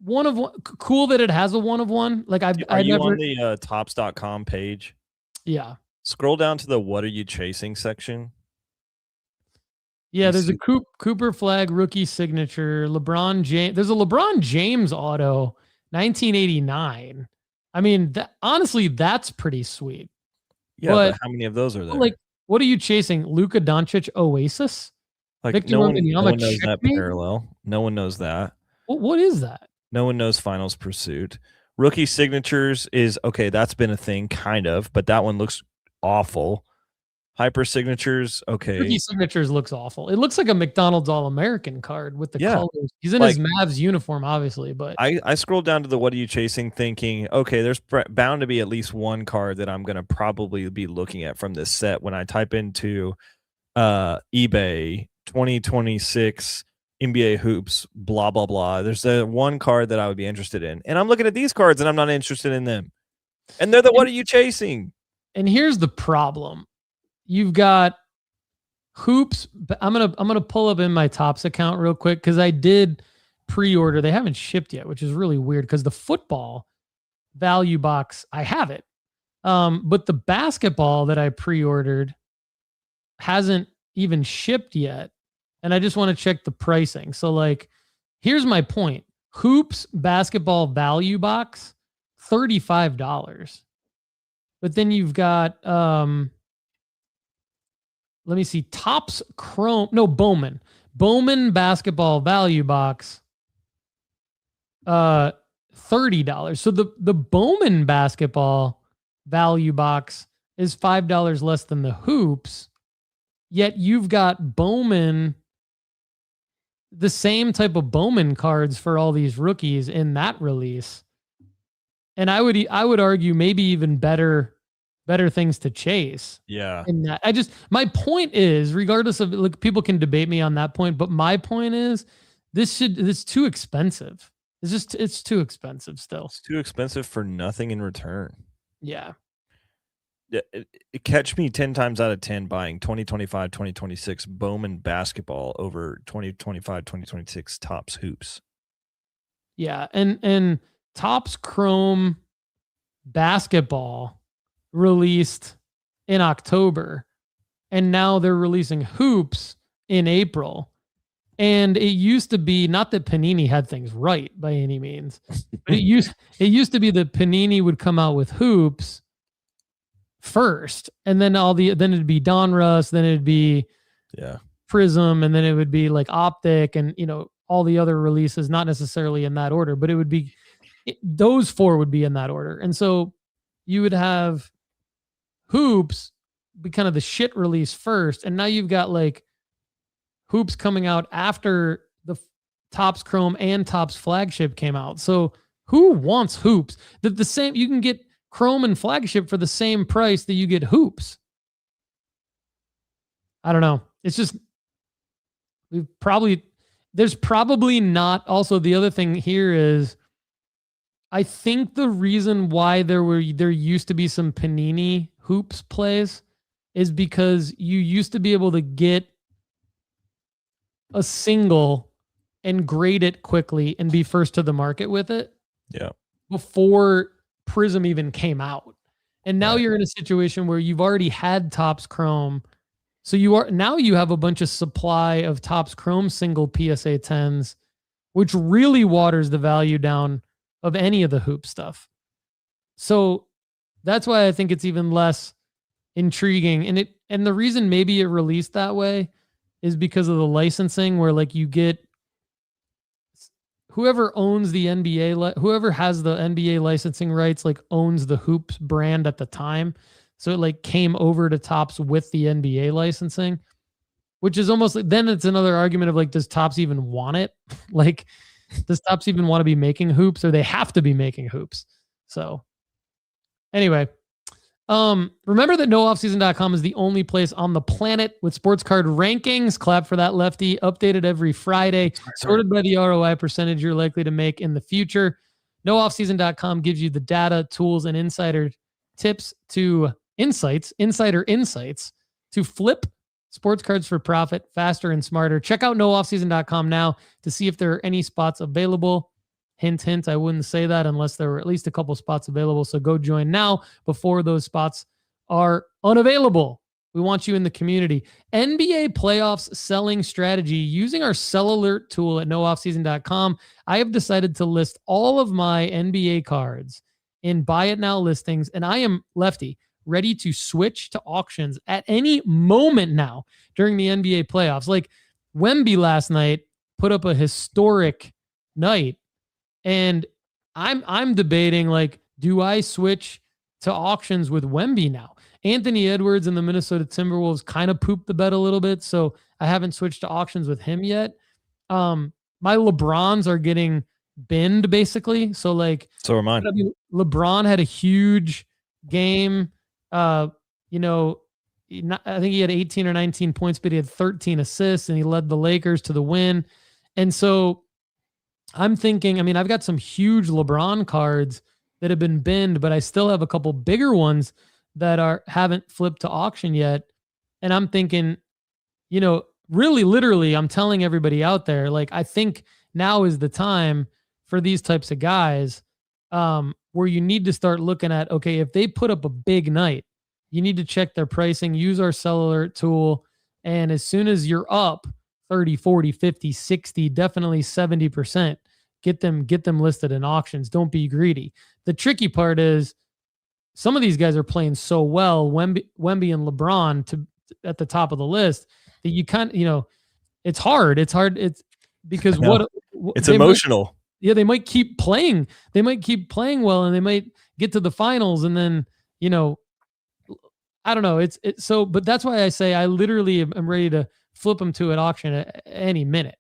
one of one, cool that it has a 1 of 1. Like Are you on the Topps.com page? Yeah. Scroll down to the "What are you chasing" section. Yeah, there's a Cooper Flagg rookie signature, LeBron James. There's a LeBron James auto, 1989. I mean, honestly, that's pretty sweet. Yeah, but how many of those are there? Like, what are you chasing? Luka Doncic Oasis? Like, Victor no one Wembanyama knows that checkmate? parallel. No one knows that. What is that? No one knows Finals Pursuit. Rookie signatures is okay. That's been a thing, kind of, but that one looks awful. Hyper signatures, okay. Rookie signatures looks awful. It looks like a McDonald's All-American card with the colors. He's in his Mavs uniform, obviously, but I scrolled down to the "What are you chasing?" thinking, okay, there's bound to be at least one card that I'm going to probably be looking at from this set when I type into eBay 2026 NBA hoops, blah, blah, blah. There's one card that I would be interested in. And I'm looking at these cards and I'm not interested in them. And they're "What are you chasing?" And here's the problem. You've got hoops. I'm gonna pull up in my Topps account real quick because I did pre-order. They haven't shipped yet, which is really weird because the football value box, I have it. But the basketball that I pre-ordered hasn't even shipped yet. And I just want to check the pricing. So like, here's my point. Hoops basketball value box, $35. But then you've got let me see, Topps Chrome, no, Bowman basketball value box, $30. So the Bowman basketball value box is $5 less than the hoops, yet you've got Bowman, the same type of Bowman cards for all these rookies in that release. And I would argue maybe even better things to chase. Yeah. And that, my point is, regardless of, like, people can debate me on that point, but my point is it's too expensive. It's too expensive still. It's too expensive for nothing in return. Yeah. It catch me 10 times out of 10 buying 2025, 2026 Bowman basketball over 2025, 2026 Topps hoops. Yeah. And Topps Chrome basketball released in October, and now they're releasing hoops in April. And it used to be, not that Panini had things right by any means, but it used to be that Panini would come out with hoops first, and then then it'd be Donruss, then it'd be Prism, and then it would be like Optic, and all the other releases, not necessarily in that order, but it would be those 4 would be in that order. And so you would have hoops be kind of the shit release first, and now you've got like hoops coming out after the Topps Chrome and Topps Flagship came out. So who wants hoops? The same, you can get Chrome and Flagship for the same price that you get hoops. I don't know. It's just, there's probably not. Also, the other thing here is, I think the reason why there used to be some Panini hoops plays is because you used to be able to get a single and grade it quickly and be first to the market with it. Yeah. Before Prism even came out. And now Right. you're in a situation where you've already had Topps Chrome. So you have a bunch of supply of Topps Chrome single PSA 10s, which really waters the value down of any of the hoop stuff. So that's why I think it's even less intriguing. And the reason maybe it released that way is because of the licensing, where like you get whoever owns the NBA, whoever has the NBA licensing rights, like owns the Hoops brand at the time. So it like came over to Topps with the NBA licensing, which is almost like, then it's another argument of like, does Topps even want it? Like, does Topps even want to be making hoops, or they have to be making hoops? So anyway, remember that nooffseason.com is the only place on the planet with sports card rankings. Clap for that, Lefty. Updated every Friday, sorted by the ROI percentage you're likely to make in the future. Nooffseason.com gives you the data, tools, and insider insights to flip sports cards for profit faster and smarter. Check out nooffseason.com now to see if there are any spots available. Hint, hint, I wouldn't say that unless there were at least a couple spots available. So go join now before those spots are unavailable. We want you in the community. NBA playoffs selling strategy. Using our sell alert tool at nooffseason.com, I have decided to list all of my NBA cards in buy it now listings, and I am, Lefty, ready to switch to auctions at any moment now during the NBA playoffs. Like Wemby last night put up a historic night. And I'm debating, like, do I switch to auctions with Wemby now? Anthony Edwards and the Minnesota Timberwolves kind of pooped the bed a little bit, so I haven't switched to auctions with him yet. My LeBrons are getting binned, basically. So, like, So are mine. LeBron had a huge game. I think he had 18 or 19 points, but he had 13 assists, and he led the Lakers to the win. And so I'm thinking, I've got some huge LeBron cards that have been binned, but I still have a couple bigger ones that haven't flipped to auction yet. And I'm thinking, really, literally, I'm telling everybody out there, like, I think now is the time for these types of guys, where you need to start looking at, okay, if they put up a big night, you need to check their pricing, use our sell alert tool. And as soon as you're up 30, 40, 50, 60, definitely 70%, get them listed in auctions. Don't be greedy. The tricky part is some of these guys are playing so well, Wemby and LeBron at the top of the list, that you can't, it's hard. It's because it's emotional. They might keep playing. They might keep playing well, and they might get to the finals, and then, I don't know. But that's why I say I literally am ready to flip them to an auction at any minute.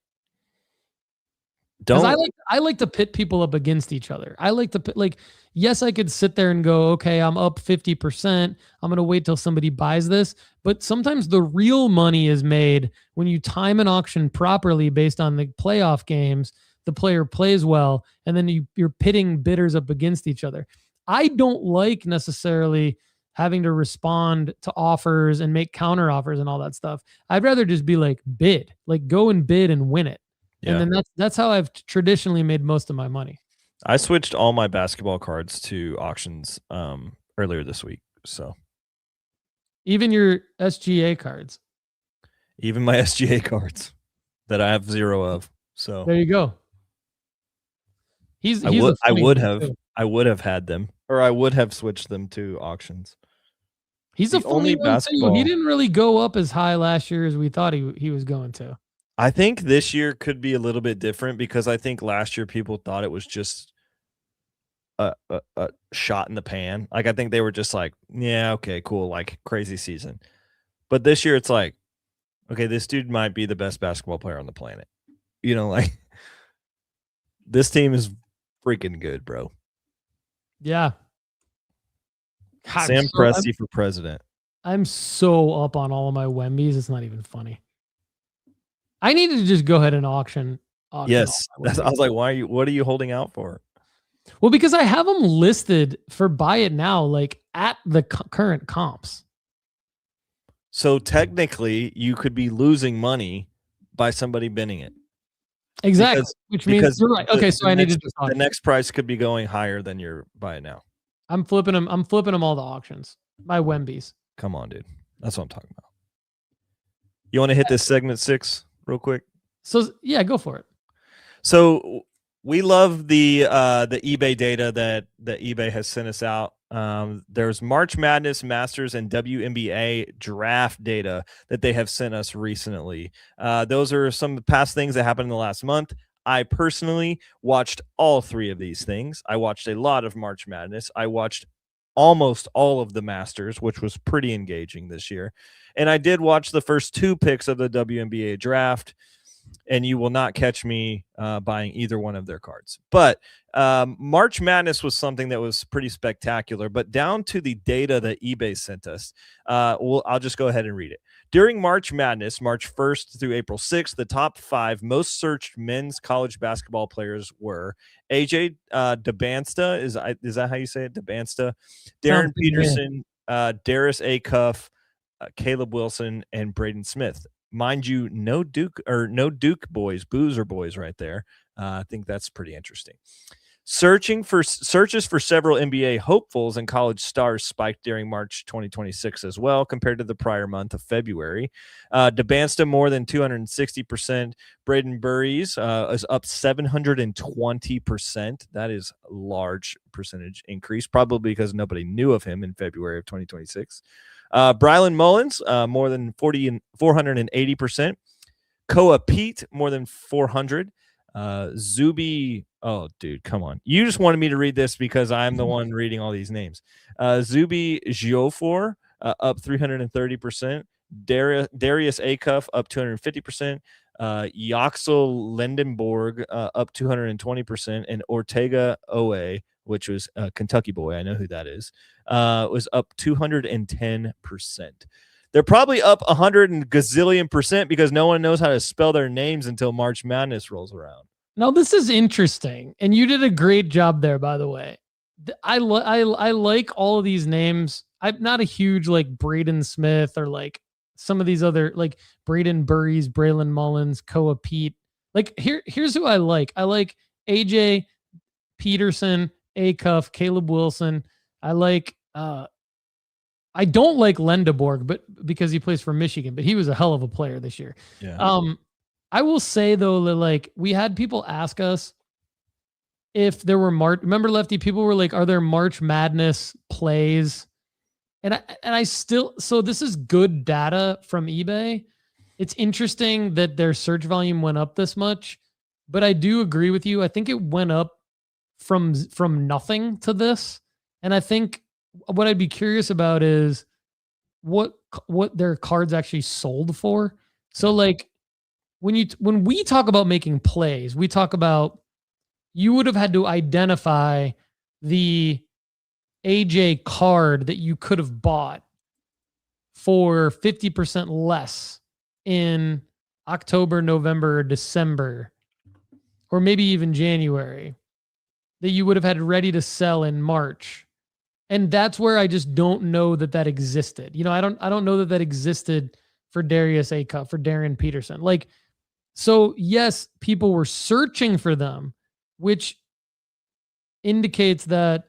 Because I like to pit people up against each other. I like to pit, yes, I could sit there and go, okay, I'm up 50%. I'm going to wait till somebody buys this. But sometimes the real money is made when you time an auction properly based on the playoff games. The player plays well, and then you're pitting bidders up against each other. I don't like necessarily having to respond to offers and make counter offers and all that stuff. I'd rather just be like, bid, like go and bid and win it. Yeah. And then that's how I've traditionally made most of my money. I switched all my basketball cards to auctions earlier this week. So even your SGA cards, even my SGA cards that I have 0 of. So there you go. I would have had them, or I would have switched them to auctions. He's a funny one too. He didn't really go up as high last year as we thought he was going to. I think this year could be a little bit different, because I think last year people thought it was just a shot in the pan. Like, I think they were just like, yeah, okay, cool, like crazy season. But this year it's like, okay, this dude might be the best basketball player on the planet. Like, this team is freaking good, bro. Yeah. God, Sam Presti for president. I'm so up on all of my Wembys. It's not even funny. I needed to just go ahead and auction. Yes. I was like, what are you holding out for? Well, because I have them listed for buy it now, like at the current comps. So technically, you could be losing money by somebody bidding it. Exactly, which means you're right. Okay, so I need to just the next price could be going higher than you're buying now. I'm flipping them all to auctions by Wemby's. Come on, dude. That's what I'm talking about. You want to hit this segment 6 real quick? So yeah, go for it. So we love the eBay data that eBay has sent us out. There's March Madness, Masters, and WNBA Draft data that they have sent us recently. Those are some of the past things that happened in the last month. I personally watched all 3 of these things. I watched a lot of March Madness. I watched almost all of the Masters, which was pretty engaging this year. And I did watch the first 2 picks of the WNBA Draft. And you will not catch me buying either one of their cards. But March Madness was something that was pretty spectacular. But down to the data that eBay sent us, I'll just go ahead and read it. During March Madness, March 1st through April 6th, the top 5 most searched men's college basketball players were AJ DeBansta. Is that how you say it? DeBansta, Darren Peterson, Darius A. Cuff, Caleb Wilson, and Braden Smith. Mind you, no Duke boys, Boozer boys right there. I think that's pretty interesting. Searches for several NBA hopefuls and college stars spiked during March 2026 as well, compared to the prior month of February. DeBansta more than 260%. Braden Burries is up 720%. That is a large percentage increase, probably because nobody knew of him in February of 2026. Brylan Mullins, more than 480%. Koa Pete, more than 400. Zuby, oh, dude, come on. You just wanted me to read this because I'm the one reading all these names. Zuby Giofor, up 330%. Darius Acuff, up 250%. Yaxel Lendenborg, up 220%. And Ortega Owe, which was a Kentucky boy, I know who that is, was up 210%. They're probably up 100 gazillion percent because no one knows how to spell their names until March Madness rolls around. Now, this is interesting, and you did a great job there, by the way. I like all of these names. I'm not a huge like Braden Smith or like some of these other like Braden Burries, Braylon Mullins, Koa Pete. Like here's who I like. I like AJ Peterson, Acuff, Caleb Wilson. I like I don't like Lendeborg, but because he plays for Michigan, but he was a hell of a player this year. Yeah. I will say though that like we had people ask us if there were remember Lefty, people were like, are there March Madness plays? And I still, so this is good data from eBay. It's interesting that their search volume went up this much, but I do agree with you. I think it went up from nothing to this. And I think what I'd be curious about is what their cards actually sold for. So like when we talk about making plays, we talk about you would have had to identify the AJ card that you could have bought for 50% less in October, November, December, or maybe even January, that you would have had ready to sell in March. And that's where I just don't know that existed. You know, I don't know that existed for Darius Acuff, for Darren Peterson. Like, so yes, people were searching for them, which indicates that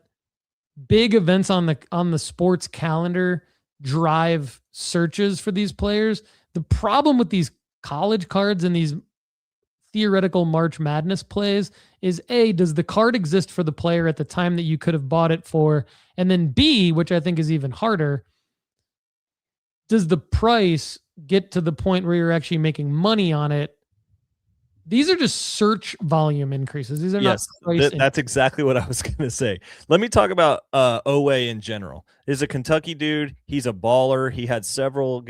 big events on the sports calendar drive searches for these players. The problem with these college cards and these theoretical March Madness plays is A, does the card exist for the player at the time that you could have bought it for? And then B, which I think is even harder, does the price get to the point where you're actually making money on it? These are just search volume increases. These are not price that's exactly what I was going to say. Let me talk about Owe in general. He's a Kentucky dude. He's a baller. He had several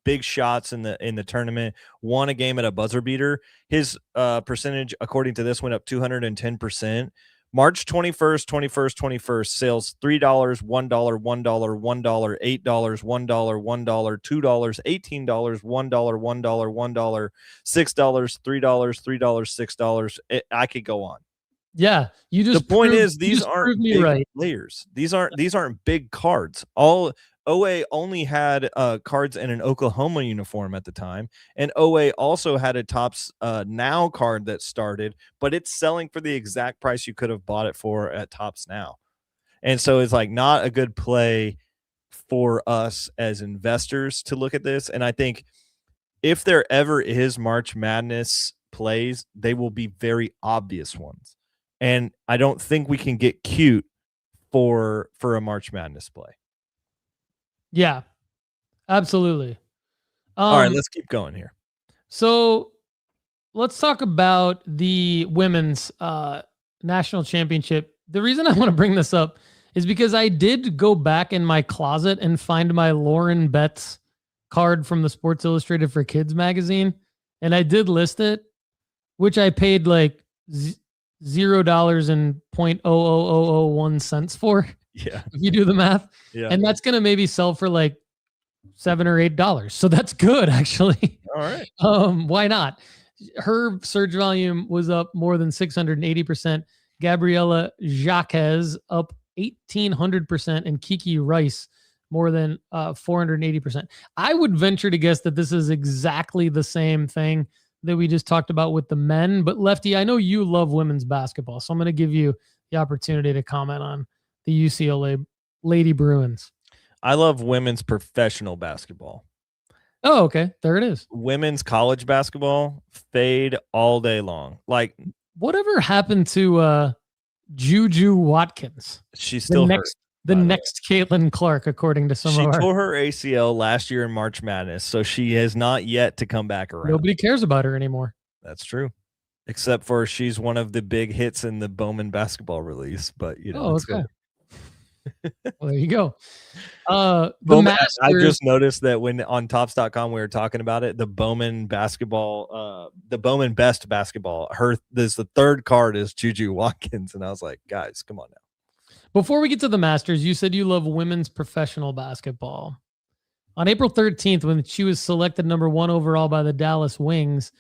big shots in the tournament, won a game at a buzzer beater. His percentage, according to this, went up 210%. March 21st, 21st, sales $3, $1, $1, $1, $1, $8, $1, $1, $2, $18, $1, $1, $1, $6, $3, $6. I could go on. Yeah, you just. The point is, these aren't big players. These aren't big cards. All OA only had cards in an Oklahoma uniform at the time, and OA also had a Topps Now card that started, but it's selling for the exact price you could have bought it for at Topps Now. And so it's like not a good play for us as investors to look at this. And I think if there ever is March Madness plays, they will be very obvious ones. And I don't think we can get cute for a March Madness play. Yeah, absolutely. All right, let's keep going here. So let's talk about the women's national championship. The reason I want to bring this up is because I did go back in my closet and find my Lauren Betts card from the Sports Illustrated for Kids magazine, and I did list it, which I paid like $0.00001 for. Yeah, if you do the math. Yeah, and that's gonna maybe sell for like $7 or $8. So that's good, actually. All right. Why not? Her search volume was up more than 680%. Gabriela Jaquez up 1,800%, and Kiki Rice more than 480%. I would venture to guess that this is exactly the same thing that we just talked about with the men. But Lefty, I know you love women's basketball, so I'm going to give you the opportunity to comment on the UCLA Lady Bruins. I love women's professional basketball. Oh, okay. There it is. Women's college basketball, fade all day long. Like, whatever happened to Juju Watkins? She's still next Caitlin Clark, according to some of our. She tore her ACL last year in March Madness, so she has not yet to come back around. Nobody cares about her anymore. That's true. Except for she's one of the big hits in the Bowman basketball release, but you know. Oh, okay. Well, there you go. Bowman, I just noticed that when on Topps.com we were talking about it, the Bowman basketball, the Bowman best basketball, the third card is Juju Watkins, and I was like, guys, come on now. Before we get to the Masters, you said you love women's professional basketball. On April 13th, when she was selected number 1 overall by the Dallas Wings,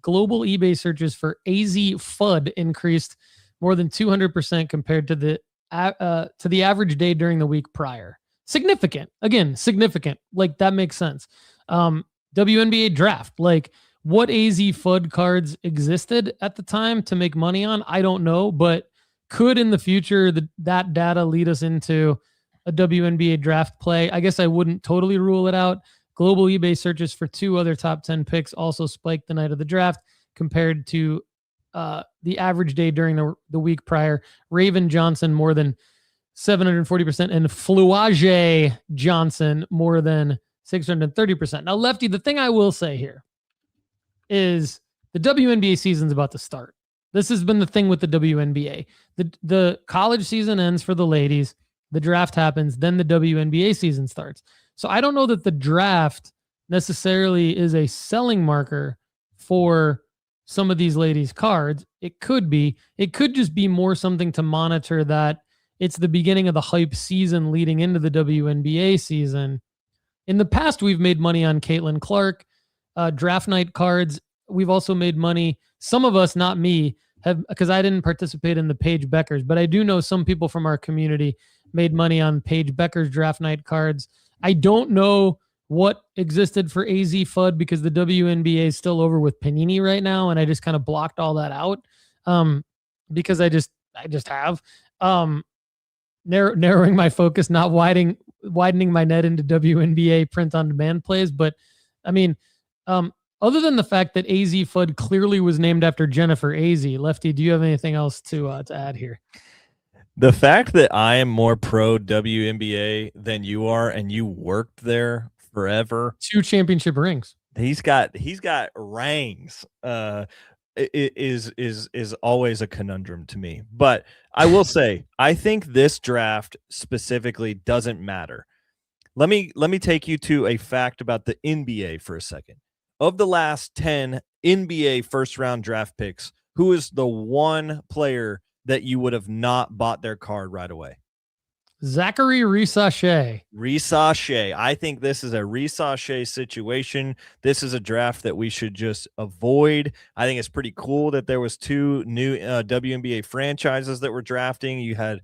global eBay searches for AZ FUD increased more than 200% compared to the average day during the week prior. Significant. Again, significant. Like, that makes sense. WNBA Draft. Like, what AZ FUD cards existed at the time to make money on? I don't know, but could in the future that data lead us into a WNBA Draft play? I guess I wouldn't totally rule it out. Global eBay searches for 2 other top 10 picks also spiked the night of the draft compared to the average day during the week prior. Raven Johnson more than 740%, and Fluage Johnson more than 630%. Now, Lefty, the thing I will say here is the WNBA season's about to start. This has been the thing with the WNBA. The college season ends for the ladies. The draft happens. Then the WNBA season starts. So I don't know that the draft necessarily is a selling marker for some of these ladies' cards. It could be. It could just be more something to monitor that it's the beginning of the hype season leading into the WNBA season. In the past, we've made money on Caitlin Clark, draft night cards. We've also made money. Some of us, not me, have, because I didn't participate in the Paige Beckers, but I do know some people from our community made money on Paige Beckers draft night cards. I don't know what existed for AZ FUD because the WNBA is still over with Panini right now, and I just kind of blocked all that out because I just have narrowing my focus, not widening my net into WNBA print on demand plays. But I mean, other than the fact that AZ FUD clearly was named after Jennifer AZ, Lefty, do you have anything else to add here? The fact that I am more pro WNBA than you are, and you worked there forever, 2 championship rings. He's got rings. Is always a conundrum to me. But I will say, I think this draft specifically doesn't matter. Let me take you to a fact about the NBA for a second. Of the last 10 NBA first round draft picks, who is the one player that you would have not bought their card right away? Zachary Risache. I think this is a Risache situation. This is a draft that we should just avoid. I think it's pretty cool that there was 2 new WNBA franchises that were drafting. You had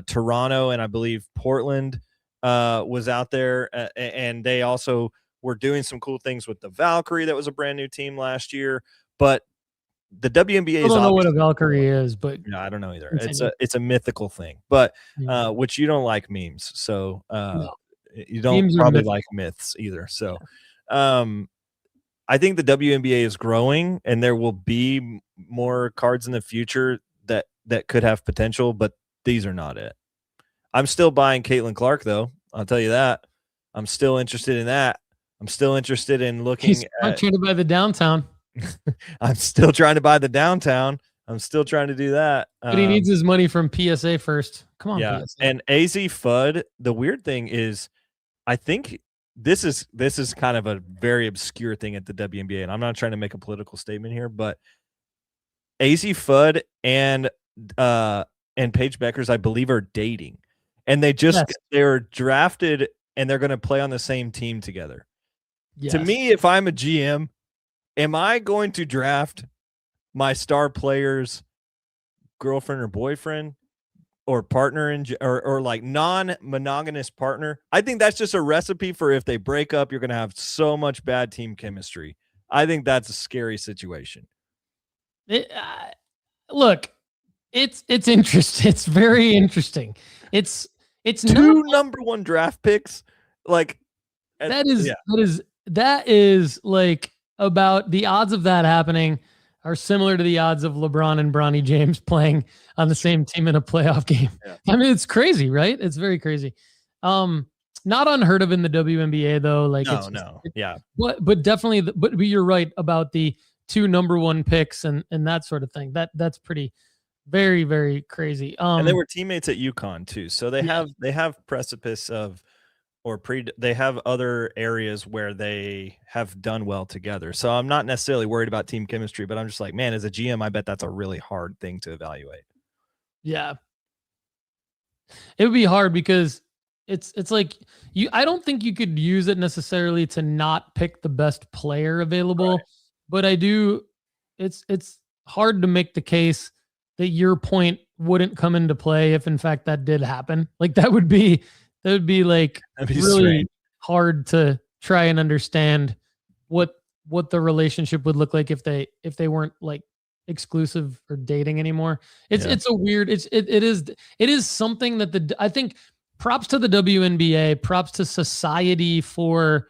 Toronto and I believe Portland was out there, and they also were doing some cool things with the Valkyrie. That was a brand new team last year, but the WNBA I don't know what a Valkyrie is, but no, I don't know either. continue. It's a mythical thing, but Yeah. which you don't like memes, so No. you don't Memes are probably mythical. like myths either. So, I think the WNBA is growing, and there will be more cards in the future that could have potential, but these are not it. I'm still buying Caitlin Clark, though. I'll tell you that. I'm still interested in that. I'm still interested in looking He's not trying to buy the downtown, I'm still trying to buy the downtown. I'm still trying to do that. but he needs his money from PSA first. Come on, Yeah. PSA. And AZ FUD, the weird thing is, I think this is kind of a very obscure thing at the WNBA, and I'm not trying to make a political statement here, but AZ FUD and Paige Beckers, I believe, are dating, and they're drafted and they're going to play on the same team together. Yes. To me, if I'm a GM, am I going to draft my star player's girlfriend or boyfriend or partner or like non-monogamous partner? I think that's just a recipe for if they break up, you're going to have so much bad team chemistry. I think that's a scary situation. Look, it's interesting. It's very interesting. It's two number one draft picks. Like that is like about the odds of that happening are similar to the odds of LeBron and Bronny James playing on the same team in a playoff game. Yeah. I mean, it's crazy, right? It's very crazy. Not unheard of in the WNBA though. Like yeah. But definitely, but you're right about the 2 number 1 picks and that sort of thing. That's pretty, very, very crazy. And they were teammates at UConn too, so they have precipice of. They have other areas where they have done well together. So I'm not necessarily worried about team chemistry, but I'm just like, man, as a GM, I bet that's a really hard thing to evaluate. Yeah. It would be hard because it's like I don't think you could use it necessarily to not pick the best player available, right. But it's hard to make the case that your point wouldn't come into play if in fact that did happen. Like that would be like really strange. Hard to try and understand what the relationship would look like if they weren't like exclusive or dating anymore. It's a weird, it is something that I think props to the WNBA, props to society for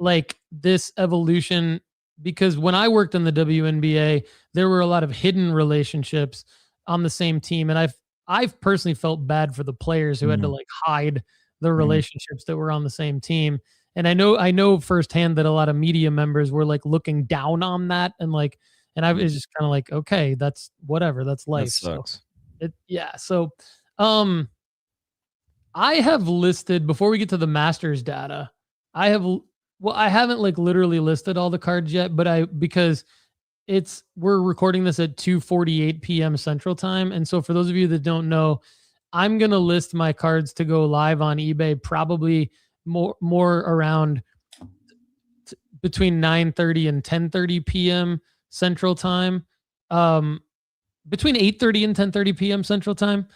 like this evolution, because when I worked in the WNBA, there were a lot of hidden relationships on the same team. And I've personally felt bad for the players who had to like hide the relationships that were on the same team. And I know firsthand that a lot of media members were like looking down on that. And I was just kind of like, okay, that's whatever. That's life. That sucks. So, I have listed, before we get to the Masters data, I haven't like literally listed all the cards yet, but because we're recording this at 2:48 p.m. Central Time. And so for those of you that don't know, I'm going to list my cards to go live on eBay probably more around between 9:30 and 10:30 p.m. Central Time, between 8:30 and 10:30 p.m. Central Time,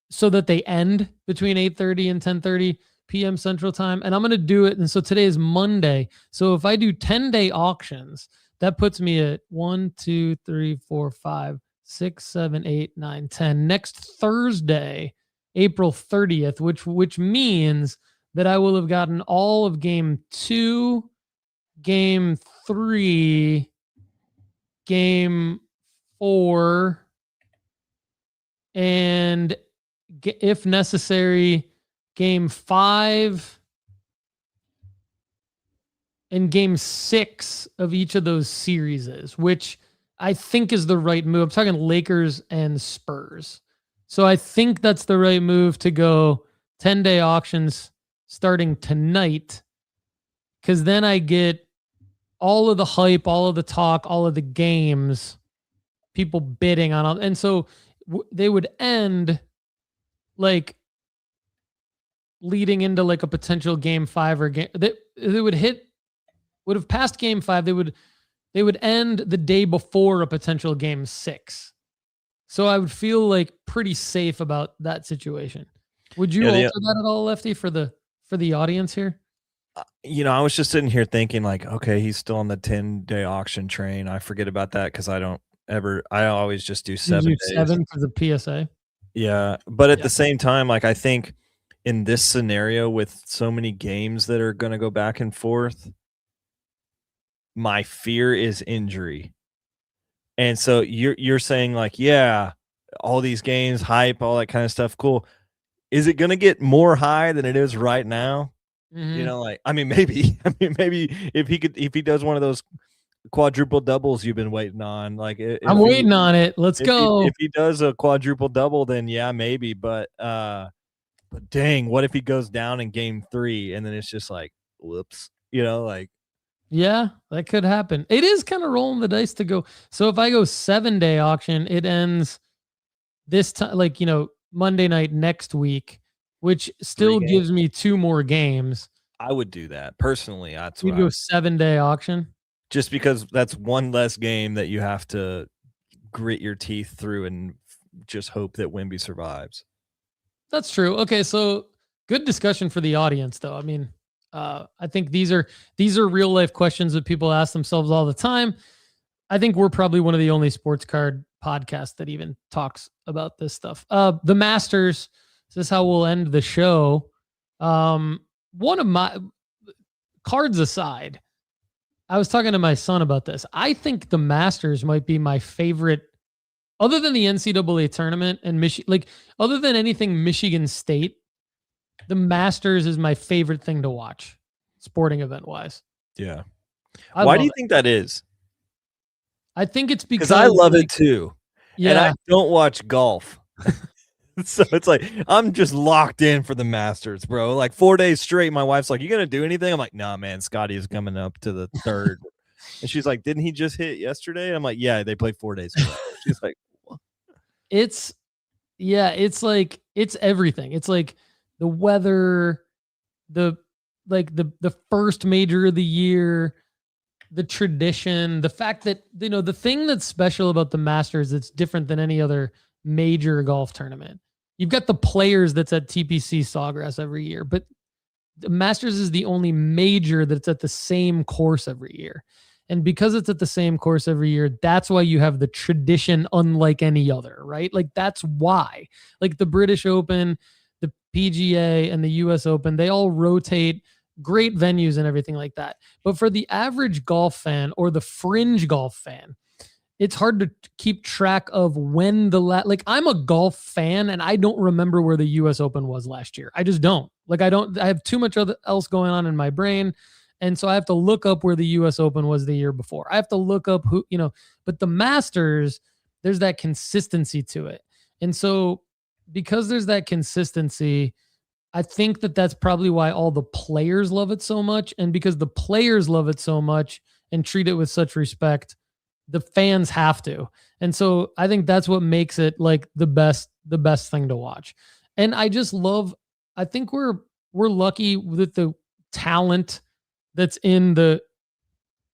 so that they end between 8:30 and 10:30 p.m. Central Time. And I'm going to do it. And so today is Monday. So if I do 10-day auctions, that puts me at 1, 2, 3, 4, 5, 6, 7, 8, 9, 10. Next Thursday, April 30th, which means that I will have gotten all of game 2, game 3, game 4, and if necessary, game 5 and game 6 of each of those series, which I think is the right move. I'm talking Lakers and Spurs. So I think that's the right move to go 10-day auctions starting tonight, because then I get all of the hype, all of the talk, all of the games, people bidding on all. And so they would end like leading into like a potential game 5 or game that they would have passed game 5. They would end the day before a potential game 6. So I would feel like pretty safe about that situation. Would you alter that at all, Lefty, for the for the audience here? I was just sitting here thinking like, okay, he's still on the 10-day auction train. I forget about that because I always just do 7 days. 7 for the PSA. Yeah. But at the same time, like I think in this scenario with so many games that are going to go back and forth, my fear is injury. And so you're saying like, yeah, all these games, hype, all that kind of stuff, cool. Is it going to get more high than it is right now? Like, maybe if he does one of those quadruple doubles you've been waiting on, like I'm waiting on it. Let's go. If he does a quadruple double, then yeah, maybe. But dang, what if he goes down in game 3 and then it's just like, whoops, like. Yeah, that could happen. It is kind of rolling the dice to go. So if I go 7-day auction, it ends this time, like, Monday night next week, which still gives me 2 more games. I would do that personally. That's what go 7-day auction, just because that's one less game that you have to grit your teeth through and just hope that Wemby survives. That's true. Okay, so good discussion for the audience, though. I think these are real life questions that people ask themselves all the time. I think we're probably one of the only sports card podcasts that even talks about this stuff. The Masters. This is how we'll end the show. One of my cards aside, I was talking to my son about this. I think the Masters might be my favorite, other than the NCAA tournament and other than anything Michigan State. The Masters is my favorite thing to watch, sporting event wise. Yeah. Why do you think that is? I think it's because I love it too. Yeah. And I don't watch golf. So it's like, I'm just locked in for the Masters, bro. Like 4 days straight. My wife's like, you going to do anything? I'm like, nah, man, Scotty is coming up to the 3rd. And she's like, didn't he just hit yesterday? I'm like, yeah, they played 4 days ago. She's like, what? It's like, it's everything. It's like the weather, the first major of the year, the tradition, the fact that, the thing that's special about the Masters that's different than any other major golf tournament. You've got the Players that's at TPC Sawgrass every year, but the Masters is the only major that's at the same course every year. And because it's at the same course every year, that's why you have the tradition unlike any other, right? Like that's why. Like the British Open, the PGA, and the US Open, they all rotate, great venues and everything like that. But for the average golf fan or the fringe golf fan, it's hard to keep track of when I'm a golf fan and I don't remember where the US Open was last year. I just don't. I have too much else going on in my brain. And so I have to look up where the US Open was the year before. I have to look up but the Masters, there's that consistency to it. And so because there's that consistency, I think that's probably why all the players love it so much. And because the players love it so much and treat it with such respect, the fans have to. And so I think that's what makes it like the best thing to watch. And I just I think we're lucky with the talent that's in the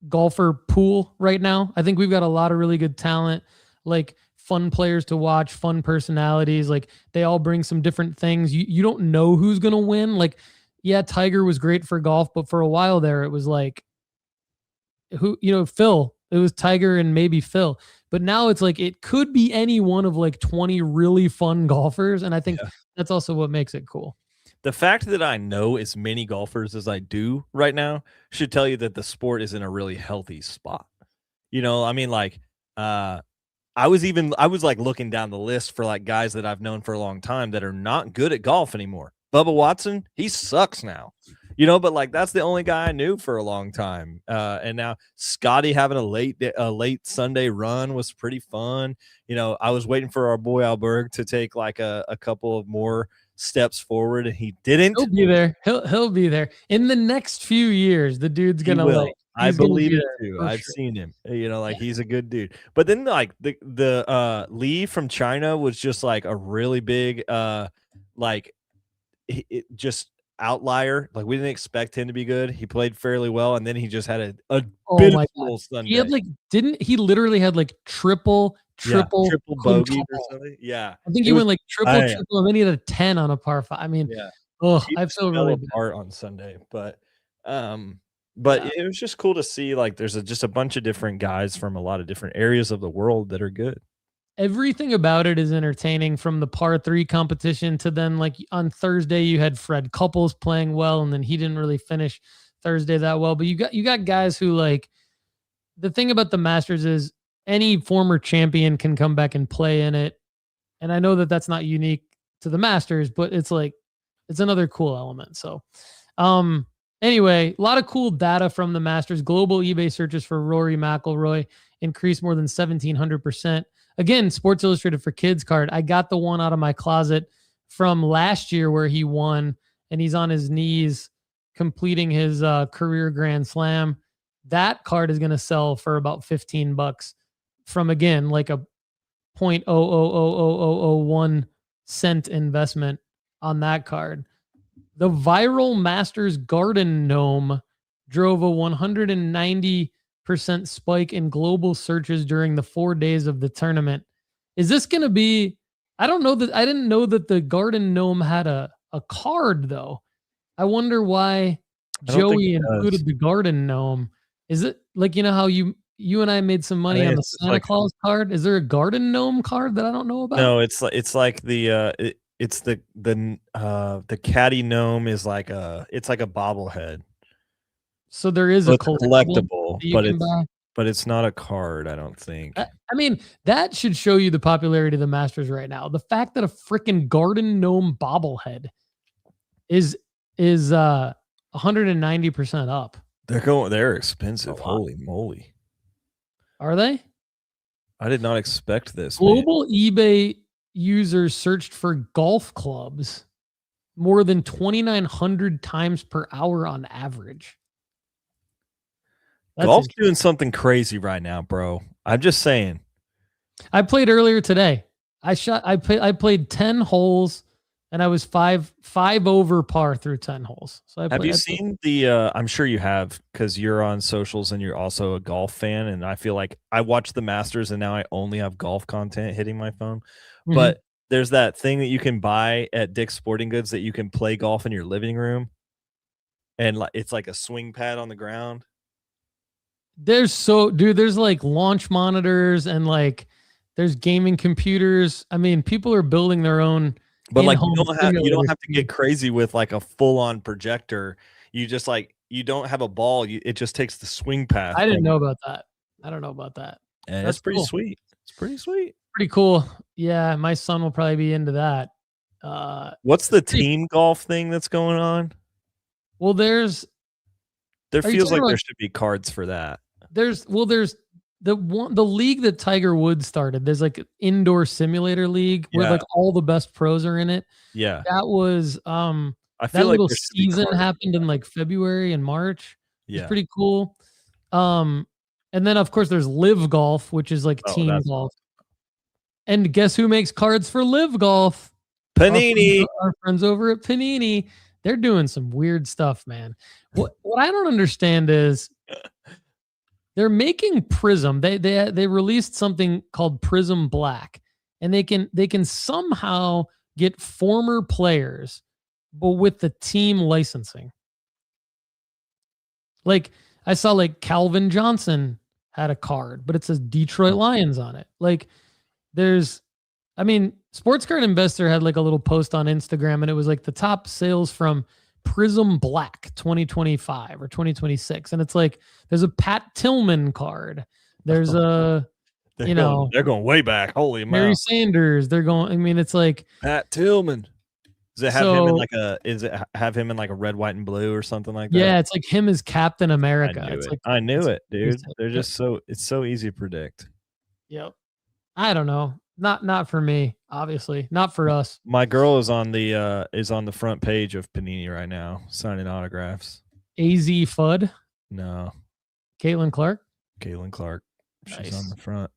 golfer pool right now. I think we've got a lot of really good talent, like fun players to watch, fun personalities. Like they all bring some different things. You don't know who's going to win. Like, yeah, Tiger was great for golf, but for a while there, it was like, Phil. It was Tiger and maybe Phil. But now it's like it could be any one of like 20 really fun golfers. And I think that's also what makes it cool. The fact that I know as many golfers as I do right now should tell you that the sport is in a really healthy spot. I was like looking down the list for like guys that I've known for a long time that are not good at golf anymore. Bubba Watson, he sucks now. But like that's the only guy I knew for a long time. And now Scotty having a late Sunday run was pretty fun. I was waiting for our boy Alberg to take like a couple of more steps forward, and he didn't. He'll be there. He'll be there in the next few years. The dude's gonna I believe it too. I've seen him. He's a good dude. But then like the Lee from China was just like a really big just outlier. Like we didn't expect him to be good. He played fairly well, and then he just had a beautiful Sunday. He had he literally had like triple bogey or something. Yeah, I think he went like triple, and then he had a 10 on a par 5. I mean, Oh, He I just feel fell really bad. apart on Sunday, but Yeah. it was just cool to see like there's just a bunch of different guys from a lot of different areas of the world that are good. Everything about it is entertaining, from the par 3 competition to then, like, on Thursday you had Fred Couples playing well, and then he didn't really finish Thursday that well. But you got guys who, like, the thing about the Masters is any former champion can come back and play in it. And I know that that's not unique to the Masters, but it's like, it's another cool element. So, anyway, a lot of cool data from the Masters. Global eBay searches for Rory McIlroy increased more than 1,700%. Again, Sports Illustrated for Kids card. I got the one out of my closet from last year where he won, and he's on his knees completing his career Grand Slam. That card is going to sell for about $15 from, again, like a 0.0000001 cent investment on that card. The viral Masters Garden Gnome drove a 190% spike in global searches during the 4 days of the tournament. Is this going to be, I don't know that, I didn't know that the Garden Gnome had a card though. I wonder why Joey included the Garden Gnome. Is it like, you know how you and I made some money on the Santa Claus card? Is there a Garden Gnome card that I don't know about? No, it's like the caddy gnome is like it's like a bobblehead. So there is So a it's collectible, buy. but it's not a card, I don't think. I mean, that should show you the popularity of the Masters right now. The fact that a freaking Garden Gnome bobblehead is 190% up. They're expensive. Holy moly. Are they? I did not expect this. Global eBay users searched for golf clubs more than 2,900 times per hour on average. Golf's doing something crazy right now, bro. I'm just saying. I played earlier today. I played 10 holes and I was five over par through 10 holes. So have you seen the I'm sure you have, because you're on socials and you're also a golf fan, and I feel like I watch the Masters and now I only have golf content hitting my phone. Mm-hmm. But there's that thing that you can buy at Dick's Sporting Goods that you can play golf in your living room, and it's like a swing pad on the ground. There's like launch monitors and like there's gaming computers. I mean, people are building their own. But like you don't have to get crazy with like a full-on projector. You just like, you don't have a ball. It just takes the swing path. I didn't know about that. I don't know about that. And that's pretty sweet. It's pretty sweet. Pretty cool. Yeah, my son will probably be into that. What's the team golf thing that's going on? Well, there feels like there should be cards for that. There's the league that Tiger Woods started. There's like an indoor simulator league where like all the best pros are in it. Yeah. That was I feel that little season happened in like February and March. Yeah. It's pretty cool. And then of course there's Live Golf, which is like team golf. And guess who makes cards for Live Golf? Panini. Our friends over at Panini. They're doing some weird stuff, man. What I don't understand is they're making Prism. They released something called Prism Black, and they can somehow get former players, but with the team licensing. Like I saw like Calvin Johnson had a card, but it says Detroit Lions on it. Like Sports Card Investor had like a little post on Instagram, and it was like the top sales from Prism Black 2025 or 2026. And it's like, there's a Pat Tillman card. There's they're going way back. Holy moly. Mary Sanders. It's like Pat Tillman. Does it have him in like a red, white, and blue or something like that? Yeah, it's like him as Captain America. I knew it, dude. They're just it's so easy to predict. Yep. I don't know. Not for me, obviously. Not for us. My girl is on the front page of Panini right now, signing autographs. AZ Fudd? No. Caitlin Clark? Caitlin Clark. She's on the front.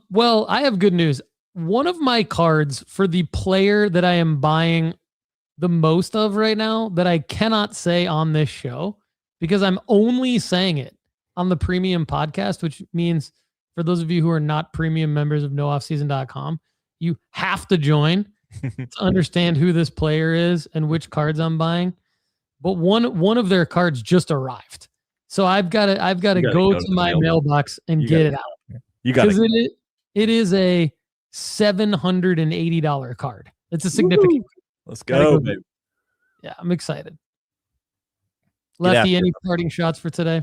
Well, I have good news. One of my cards for the player that I am buying the most of right now that I cannot say on this show, because I'm only saying it on the premium podcast, which means for those of you who are not premium members of nooffseason.com, you have to join to understand who this player is and which cards I'm buying. But one of their cards just arrived. So I've got to go to my mailbox and get it out. You got it. It is a $780 card. It's a significant. Let's go, baby. Yeah, I'm excited. Lefty, any parting shots for today?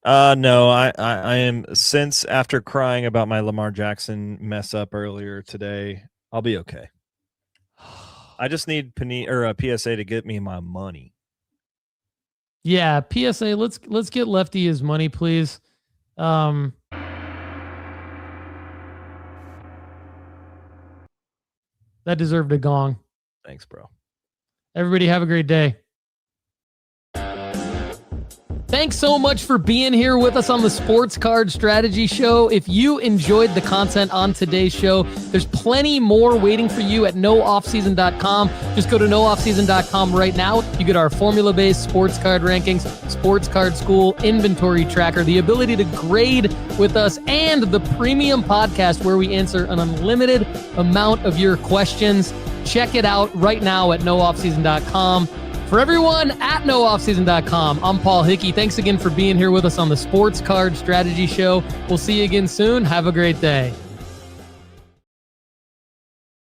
No, I am, since after crying about my Lamar Jackson mess up earlier today, I'll be okay. I just need a PSA to get me my money. Yeah, PSA, let's get Lefty his money, please. That deserved a gong. Thanks, bro. Everybody have a great day. Thanks so much for being here with us on the Sports Card Strategy Show. If you enjoyed the content on today's show, there's plenty more waiting for you at nooffseason.com. Just go to nooffseason.com right now. You get our formula-based sports card rankings, sports card school, inventory tracker, the ability to grade with us, and the premium podcast where we answer an unlimited amount of your questions. Check it out right now at nooffseason.com. For everyone at nooffseason.com, I'm Paul Hickey. Thanks again for being here with us on the Sports Card Strategy Show. We'll see you again soon. Have a great day.